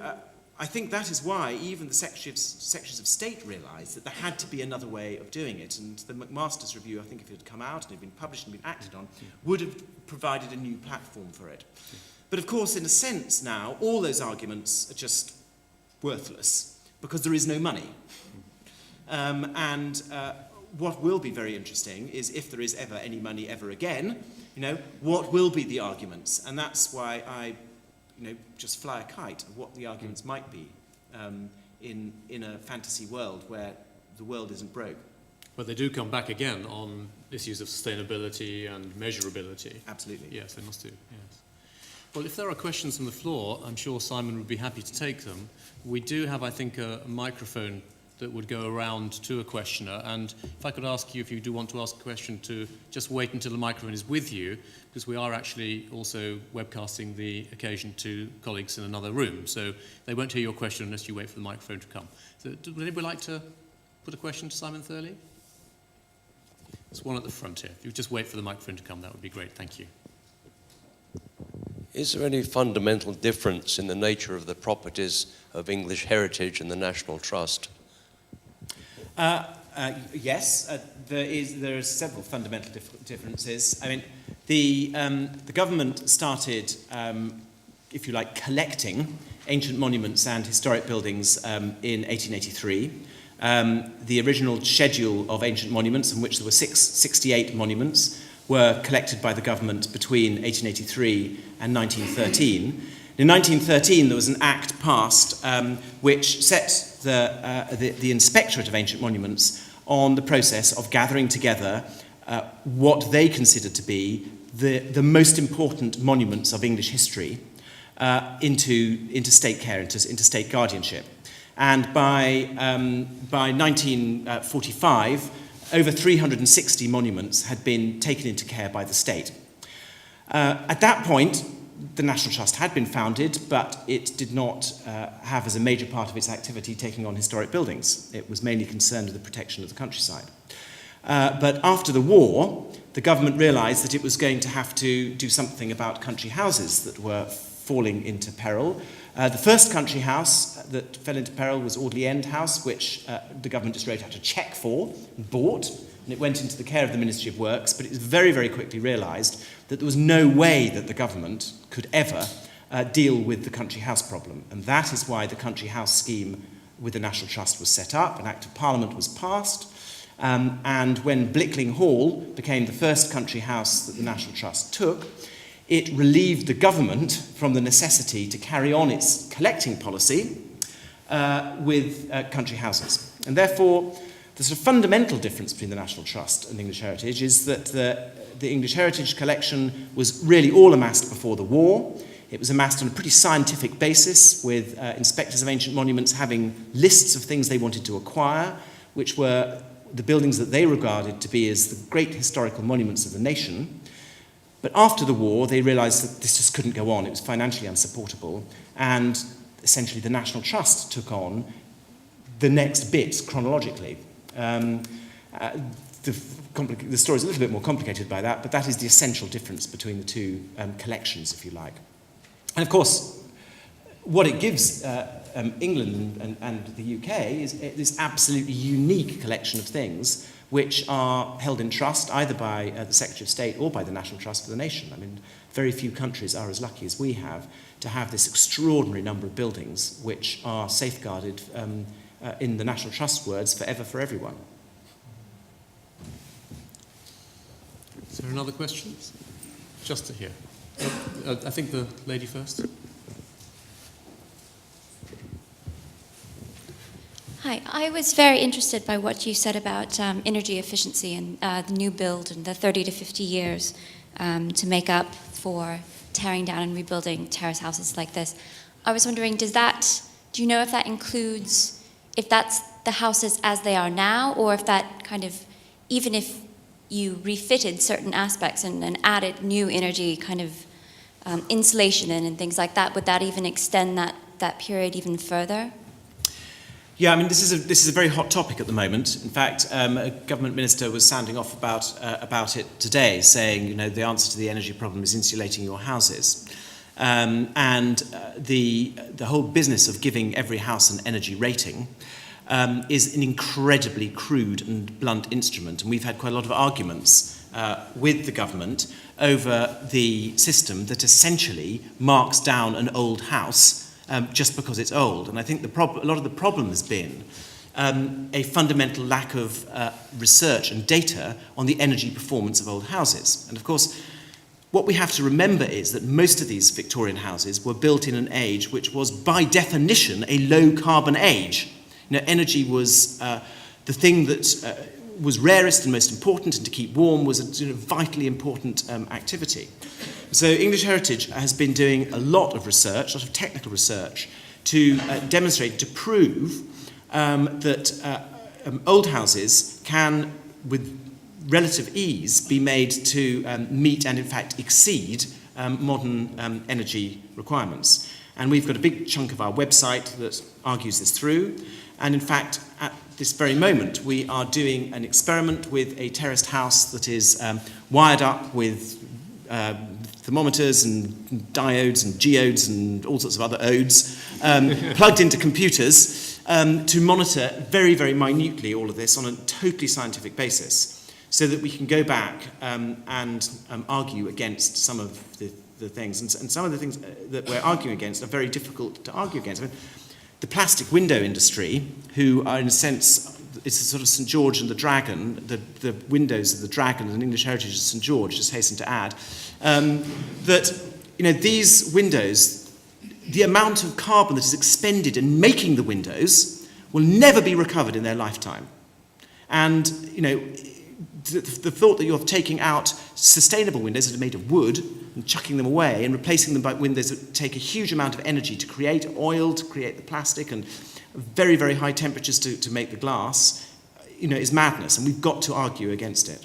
I think that is why even the Secretaries of State realised that there had to be another way of doing it. And the McMaster's Review, I think if it had come out and had been published and been acted on, would have provided a new platform for it. But of course, in a sense now, all those arguments are just worthless because there is no money. What will be very interesting is if there is ever any money ever again, what will be the arguments? And that's why I just fly a kite of what the arguments might be in a fantasy world where the world isn't broke. But they do come back again on issues of sustainability and measurability. Absolutely. Yes, they must do, yes. Well, if there are questions from the floor, I'm sure Simon would be happy to take them. We do have, I think, a microphone that would go around to a questioner, and if I could ask you, if you do want to ask a question, to just wait until the microphone is with you, because we are actually also webcasting the occasion to colleagues in another room, so they won't hear your question unless you wait for the microphone to come. So, would anybody like to put a question to Simon Thurley? There's one at the front here. If you just wait for the microphone to come, that would be great. Thank you. Is there any fundamental difference in the nature of the properties of English heritage and the National Trust? Yes, there are several fundamental differences. I mean, the government started, if you like, collecting ancient monuments and historic buildings in 1883. The original schedule of ancient monuments, in which there were 68 monuments, were collected by the government between 1883 and 1913. In 1913, there was an act passed which set the Inspectorate of Ancient Monuments on the process of gathering together what they considered to be the most important monuments of English history into state care, into state guardianship. And by 1945, over 360 monuments had been taken into care by the state. At that point, the National Trust had been founded, but it did not have as a major part of its activity taking on historic buildings. It was mainly concerned with the protection of the countryside. But after the war, the government realised that it was going to have to do something about country houses that were falling into peril. The first country house that fell into peril was Audley End House, which the government just wrote out a cheque for and bought, and it went into the care of the Ministry of Works, but it was very, very quickly realised that there was no way that the government could ever deal with the country house problem. And that is why the country house scheme with the National Trust was set up. An Act of Parliament was passed. And when Blair Hall became the first country house that the National Trust took, it relieved the government from the necessity to carry on its collecting policy with country houses. And therefore, the sort of fundamental difference between the National Trust and English Heritage is that the English Heritage collection was really all amassed before the war. It was amassed on a pretty scientific basis, with inspectors of ancient monuments having lists of things they wanted to acquire, which were the buildings that they regarded to be as the great historical monuments of the nation. But after the war, they realised that this just couldn't go on. It was financially unsupportable. And essentially the National Trust took on the next bits chronologically. The story is a little bit more complicated by that, but that is the essential difference between the two collections, if you like. And of course, what it gives England and the UK is this absolutely unique collection of things which are held in trust either by the Secretary of State or by the National Trust for the nation. I mean, very few countries are as lucky as we have to have this extraordinary number of buildings which are safeguarded, in the National Trust words, forever for everyone. Is there another question? Just to hear. I think the lady first. Hi, I was very interested by what you said about energy efficiency and the new build and the 30 to 50 years to make up for tearing down and rebuilding terrace houses like this. I was wondering, do you know if that includes, if that's the houses as they are now, or if that kind of, even if you refitted certain aspects and added new energy kind of insulation in and things like that, would that even extend that period even further? Yeah, I mean, this is a very hot topic at the moment. In fact, a government minister was sounding off about it today, saying, you know, the answer to the energy problem is insulating your houses. The whole business of giving every house an energy rating is an incredibly crude and blunt instrument. And we've had quite a lot of arguments with the government over the system that essentially marks down an old house just because it's old. And I think a lot of the problem has been a fundamental lack of research and data on the energy performance of old houses. And of course, what we have to remember is that most of these Victorian houses were built in an age which was, by definition, a low-carbon age. You know, energy was the thing that was rarest and most important, and to keep warm was a vitally important activity. So English Heritage has been doing a lot of research, a lot of technical research, to demonstrate, to prove that old houses can, with relative ease, be made to meet and in fact exceed modern energy requirements. And we've got a big chunk of our website that argues this through. And in fact, at this very moment, we are doing an experiment with a terraced house that is wired up with thermometers and diodes and geodes and all sorts of other odes, plugged into computers to monitor very, very minutely all of this on a totally scientific basis, so that we can go back and argue against some of the things. And some of the things that we're arguing against are very difficult to argue against. I mean, the plastic window industry, who are in a sense, it's a sort of St. George and the Dragon, the windows of the Dragon and English Heritage of St. George, just hasten to add, that, you know, these windows, the amount of carbon that is expended in making the windows will never be recovered in their lifetime. And, you know, the thought that you're taking out sustainable windows that are made of wood and chucking them away and replacing them by windows that take a huge amount of energy to create oil, to create the plastic, and very, very high temperatures to make the glass, you know, is madness, and we've got to argue against it.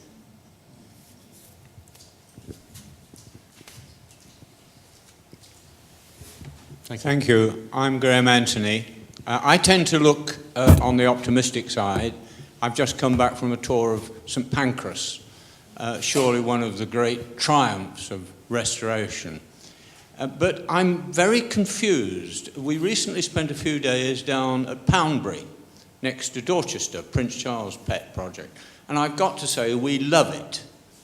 Thank you. I'm Graham Anthony. I tend to look on the optimistic side. I've just come back from a tour of St. Pancras, surely one of the great triumphs of restoration. But I'm very confused. We recently spent a few days down at Poundbury, next to Dorchester, Prince Charles' pet project. And I've got to say, we loved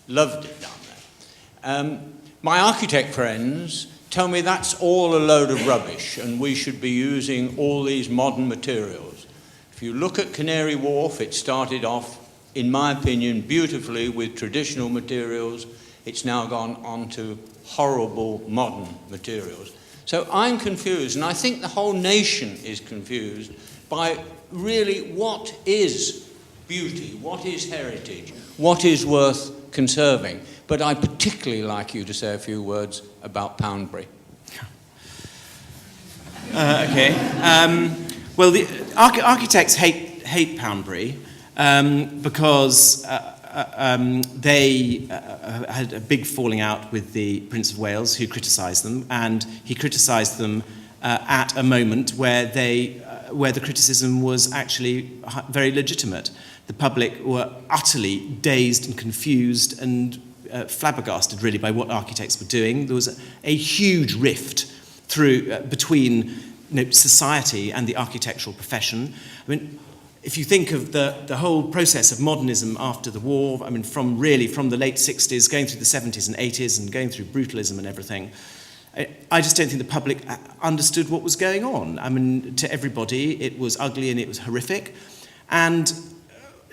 it down there. My architect friends tell me that's all a load of rubbish and we should be using all these modern materials. If you look at Canary Wharf, it started off, in my opinion, beautifully with traditional materials. It's now gone on to horrible modern materials. So I'm confused, and I think the whole nation is confused by really what is beauty, what is heritage, what is worth conserving. But I'd particularly like you to say a few words about Poundbury. Okay. Well, the architects hate Poundbury because they had a big falling out with the Prince of Wales, who criticised them, and he criticised them at a moment where the criticism was actually very legitimate. The public were utterly dazed and confused and flabbergasted, really, by what architects were doing. There was a huge rift between society and the architectural profession. I mean, if you think of the whole process of modernism after the war, I mean, from the late 60s, going through the 70s and 80s, and going through brutalism and everything, I just don't think the public understood what was going on. I mean, to everybody, it was ugly and it was horrific. And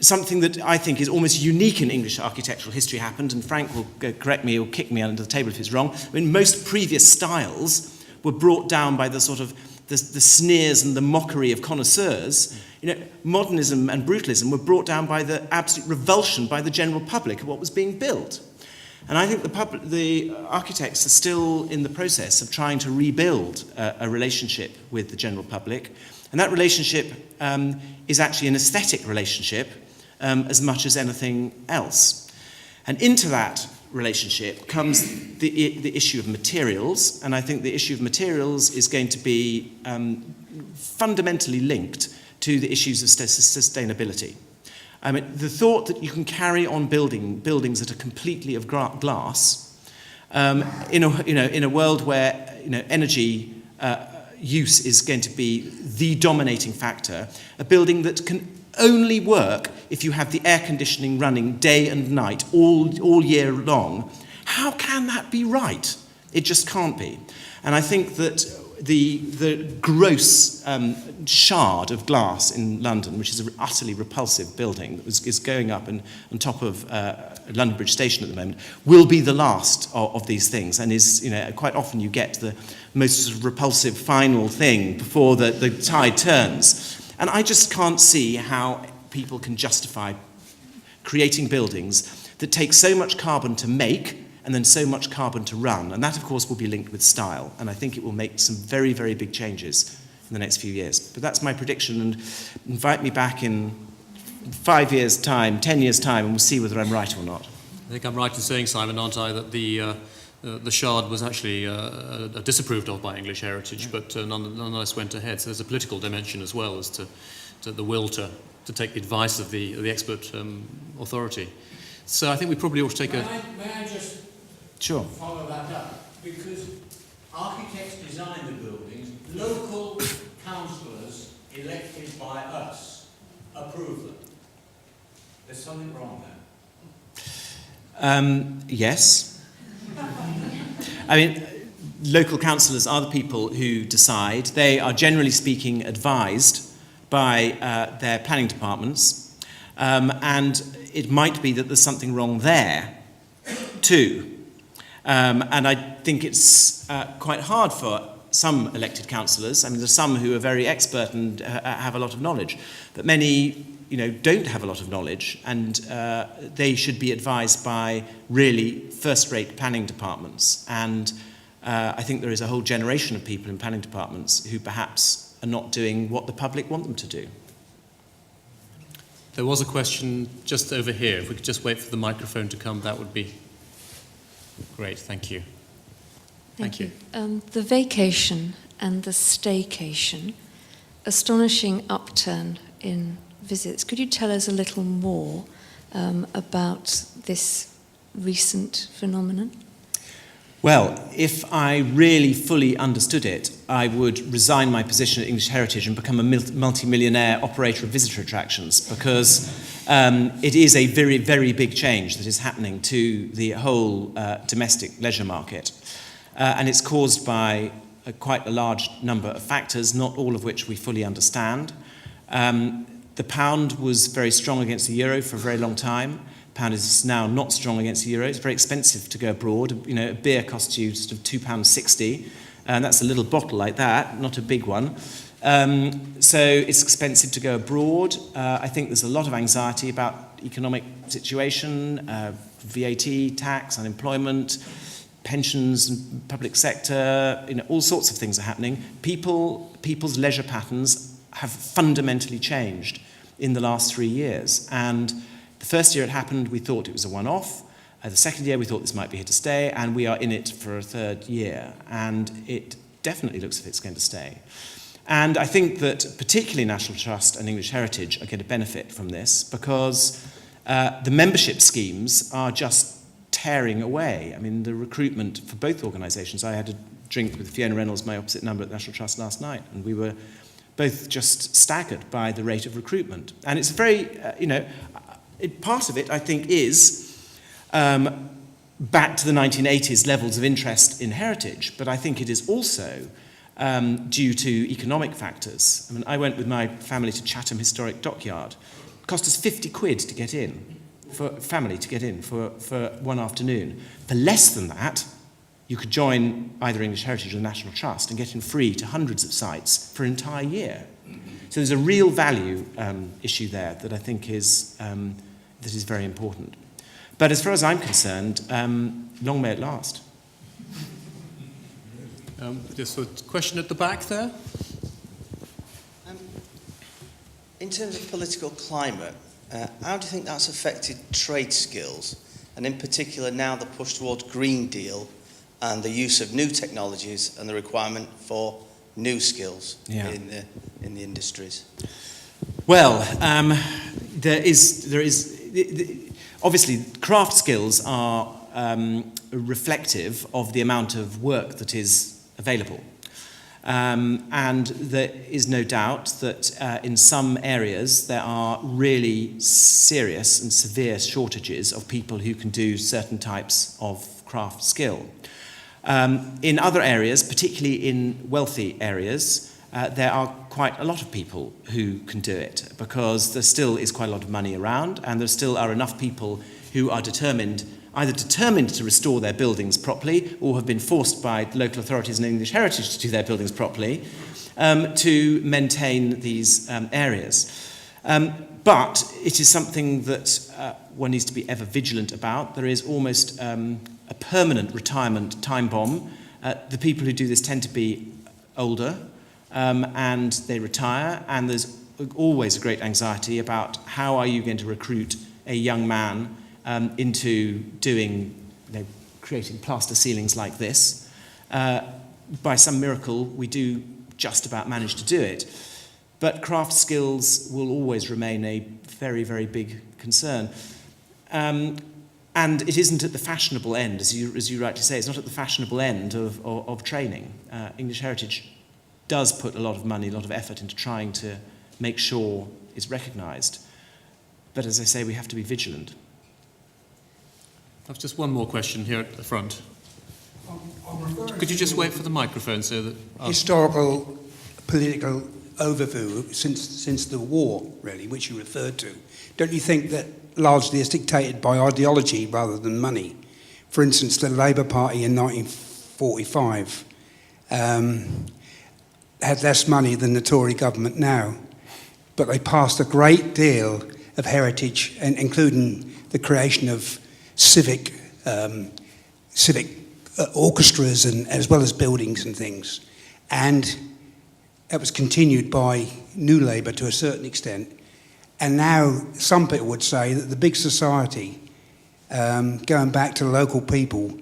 something that I think is almost unique in English architectural history happened, and Frank will correct me or kick me under the table if he's wrong. I mean, most previous styles were brought down by the sort of the sneers and the mockery of connoisseurs. You know, modernism and brutalism were brought down by the absolute revulsion by the general public of what was being built. And I think the architects are still in the process of trying to rebuild a relationship with the general public. And that relationship is actually an aesthetic relationship as much as anything else. And into that relationship comes the issue of materials. And I think the issue of materials is going to be fundamentally linked to the issues of sustainability. I mean, the thought that you can carry on building buildings that are completely of glass in a world where energy use is going to be the dominating factor, a building that can only work if you have the air conditioning running day and night all year long. How can that be right? It just can't be. And I think that the gross shard of glass in London, which is an utterly repulsive building that is going up on top of London Bridge Station at the moment, will be the last of these things, and is, quite often you get the most sort of repulsive final thing before the tide turns. And I just can't see how people can justify creating buildings that take so much carbon to make and then so much carbon to run. And that, of course, will be linked with style. And I think it will make some very, very big changes in the next few years. But that's my prediction, and invite me back in 5 years' time, 10 years' time, and we'll see whether I'm right or not. I think I'm right in saying, Simon, aren't I, that the shard was actually disapproved of by English Heritage, but nonetheless went ahead. So there's a political dimension as well as to the will to take the advice of the expert authority. So I think we probably ought to take May I just Sure. follow that up? Because architects design the buildings, local councillors elected by us approve them. There's something wrong there. Yes. I mean, local councillors are the people who decide. They are, generally speaking, advised by their planning departments, and it might be that there's something wrong there too. And I think it's quite hard for some elected councillors. I mean, there's some who are very expert and have a lot of knowledge, but many, don't have a lot of knowledge, and they should be advised by really first-rate planning departments. And I think there is a whole generation of people in planning departments who perhaps are not doing what the public want them to do. There was a question just over here. If we could just wait for the microphone to come, that would be great. Thank you. Thank you. The vacation and the staycation, astonishing upturn in visits. Could you tell us a little more about this recent phenomenon? Well, if I really fully understood it, I would resign my position at English Heritage and become a multi-millionaire operator of visitor attractions, because it is a very, very big change that is happening to the whole domestic leisure market. And it's caused by quite a large number of factors, not all of which we fully understand. The pound was very strong against the euro for a very long time. Pound is now not strong against the euro. It's very expensive to go abroad. A beer costs you sort of £2.60, and that's a little bottle like that, not a big one. So it's expensive to go abroad. I think there's a lot of anxiety about economic situation, VAT, tax, unemployment, pensions, and public sector. All sorts of things are happening. People's leisure patterns have fundamentally changed in the last 3 years, and the first year it happened, we thought it was a one-off. The second year, we thought this might be here to stay, and we are in it for a third year, and it definitely looks as if it's going to stay. And I think that particularly National Trust and English Heritage are going to benefit from this, because the membership schemes are just tearing away. I mean, the recruitment for both organisations, I had a drink with Fiona Reynolds, my opposite number at National Trust last night, and we were both just staggered by the rate of recruitment. And it's a very, part of it, I think, is back to the 1980s levels of interest in heritage, but I think it is also due to economic factors. I mean, I went with my family to Chatham Historic Dockyard. It cost us 50 quid to get in, for family to get in for one afternoon. For less than that, you could join either English Heritage or the National Trust and get in free to hundreds of sites for an entire year. So there's a real value issue there that I think is very important. But as far as I'm concerned, long may it last. There's a question at the back there. In terms of political climate, how do you think that's affected trade skills? And in particular, now the push towards Green Deal and the use of new technologies and the requirement for new skills in the industries? Well, obviously, craft skills are reflective of the amount of work that is available. And there is no doubt that in some areas there are really serious and severe shortages of people who can do certain types of craft skill. In other areas, particularly in wealthy areas, there are quite a lot of people who can do it, because there still is quite a lot of money around, and there still are enough people who are either determined to restore their buildings properly, or have been forced by local authorities and English Heritage to do their buildings properly, to maintain these areas. But it is something that one needs to be ever vigilant about. There is almost a permanent retirement time bomb. The people who do this tend to be older, and they retire, and there's always a great anxiety about how are you going to recruit a young man into doing, creating plaster ceilings like this. By some miracle, we do just about manage to do it. But craft skills will always remain a very, very big concern. And it isn't at the fashionable end, as you rightly say. It's not at the fashionable end of training. English Heritage does put a lot of money, a lot of effort into trying to make sure it's recognised. But as I say, we have to be vigilant. I've just one more question here at the front. Could you just wait for the microphone so that... Historical, political overview since the war, really, which you referred to. Don't you think that largely is dictated by ideology rather than money? For instance, the Labour Party in 1945 had less money than the Tory government now, but they passed a great deal of heritage, and including the creation of civic orchestras, and as well as buildings and things. And that was continued by New Labour to a certain extent. And now some people would say that the big society, going back to the local people,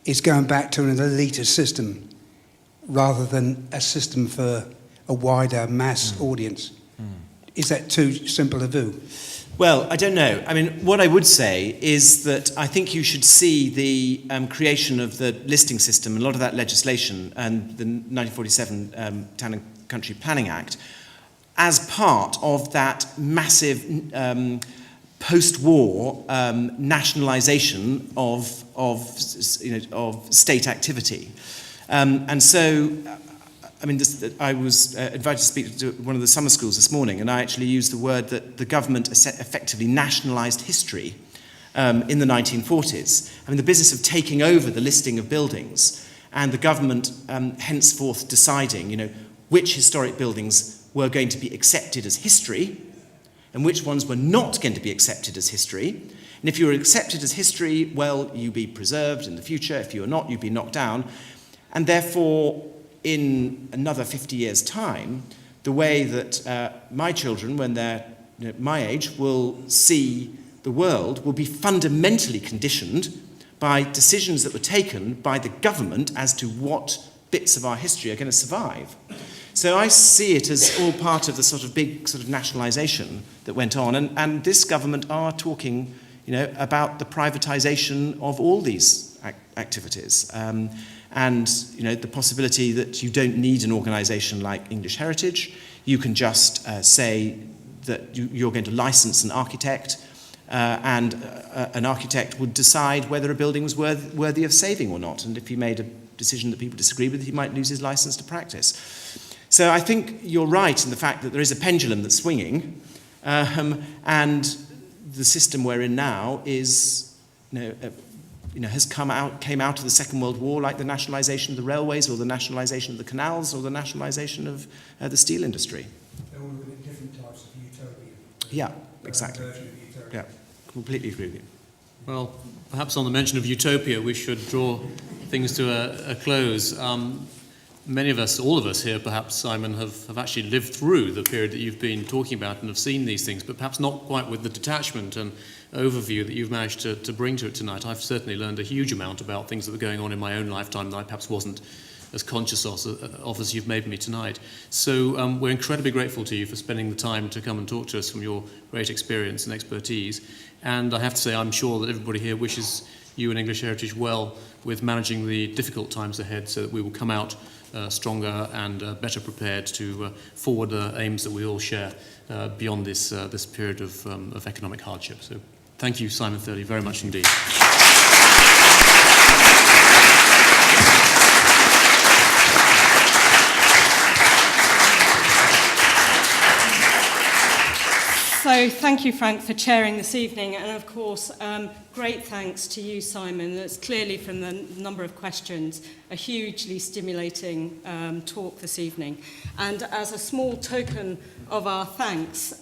is going back to an elitist system rather than a system for a wider mass audience. Is that too simple a view? Well, I don't know. I mean, what I would say is that I think you should see the creation of the listing system, and a lot of that legislation, and the 1947 Town and Country Planning Act, as part of that massive post-war nationalisation of state activity. And so, I mean, I was invited to speak to one of the summer schools this morning, and I actually used the word that the government effectively nationalised history in the 1940s. I mean, the business of taking over the listing of buildings, and the government henceforth deciding, which historic buildings were going to be accepted as history, and which ones were not going to be accepted as history. And if you were accepted as history, well, you'd be preserved in the future. If you were not, you'd be knocked down. And therefore, in another 50 years' time, the way that my children, when they're my age, will see the world will be fundamentally conditioned by decisions that were taken by the government as to what bits of our history are going to survive. So I see it as all part of the sort of big sort of nationalisation that went on. And this government are talking, about the privatisation of all these activities. And the possibility that you don't need an organisation like English Heritage. You can just say that you're going to license an architect, and an architect would decide whether a building was worthy of saving or not. And if he made a decision that people disagree with, he might lose his licence to practice. So I think you're right in the fact that there is a pendulum that's swinging, and the system we're in now is, came out of the Second World War, like the nationalisation of the railways, or the nationalisation of the canals, or the nationalisation of the steel industry. They're all different types of utopia. Yeah, exactly. Yeah, completely agree with you. Well, perhaps on the mention of utopia, we should draw things to a close. Many of us, all of us here, perhaps, Simon, have actually lived through the period that you've been talking about and have seen these things, but perhaps not quite with the detachment and overview that you've managed to bring to it tonight. I've certainly learned a huge amount about things that were going on in my own lifetime that I perhaps wasn't as conscious of as you've made me tonight. So we're incredibly grateful to you for spending the time to come and talk to us from your great experience and expertise. And I have to say, I'm sure that everybody here wishes you and English Heritage well with managing the difficult times ahead, so that we will come out stronger and better prepared to forward the aims that we all share beyond this period of economic hardship. So thank you, Simon Thurley, very much indeed. So thank you, Frank, for chairing this evening, and of course, great thanks to you, Simon. That's clearly, from the number of questions, a hugely stimulating talk this evening. And as a small token of our thanks,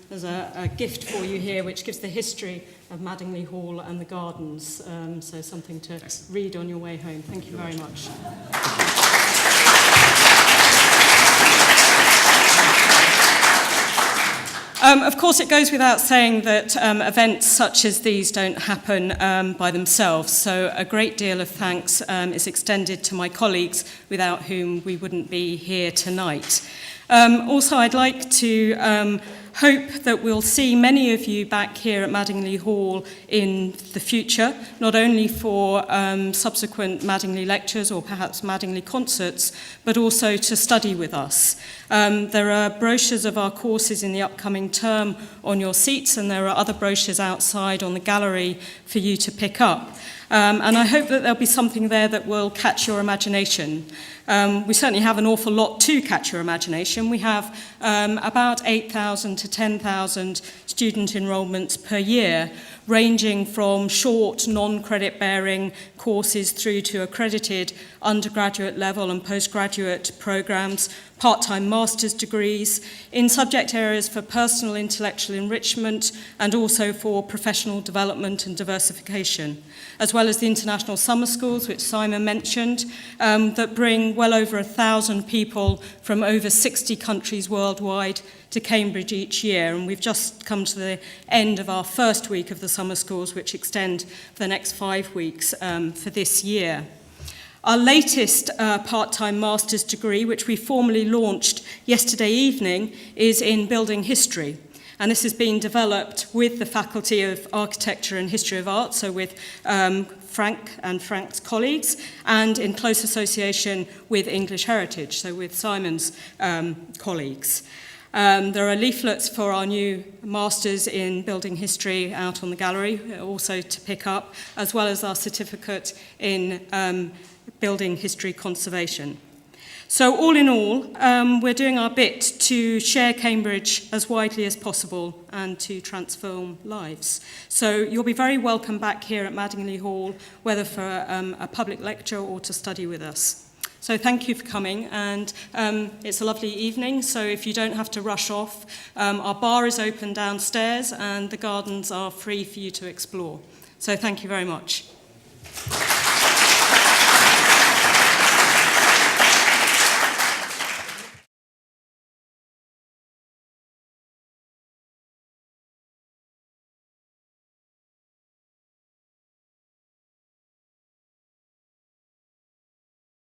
there's a gift for you here, which gives the history of Madingley Hall and the gardens, so something to read on your way home. Thank you very much. Of course, it goes without saying that events such as these don't happen by themselves, so a great deal of thanks is extended to my colleagues, without whom we wouldn't be here tonight. Also, I'd like to hope that we'll see many of you back here at Madingley Hall in the future, not only for subsequent Madingley lectures or perhaps Madingley concerts, but also to study with us. There are brochures of our courses in the upcoming term on your seats, and there are other brochures outside on the gallery for you to pick up. And I hope that there'll be something there that will catch your imagination. We certainly have an awful lot to catch your imagination. We have about 8,000 to 10,000 student enrolments per year, ranging from short, non-credit-bearing courses through to accredited undergraduate level and postgraduate programs, part-time master's degrees, in subject areas for personal intellectual enrichment and also for professional development and diversification, as well as the international summer schools, which Simon mentioned, that bring well over 1,000 people from over 60 countries worldwide to Cambridge each year. And we've just come to the end of our first week of the summer schools, which extend for the next 5 weeks for this year. Our latest part-time master's degree, which we formally launched yesterday evening, is in building history. And this has been developed with the Faculty of Architecture and History of Art, so with Frank and Frank's colleagues, and in close association with English Heritage, so with Simon's colleagues. There are leaflets for our new Masters in Building History out on the gallery, also to pick up, as well as our certificate in Building History Conservation. So all in all, we're doing our bit to share Cambridge as widely as possible and to transform lives. So you'll be very welcome back here at Madingley Hall, whether for a public lecture or to study with us. So thank you for coming, and it's a lovely evening, so if you don't have to rush off, our bar is open downstairs and the gardens are free for you to explore. So thank you very much.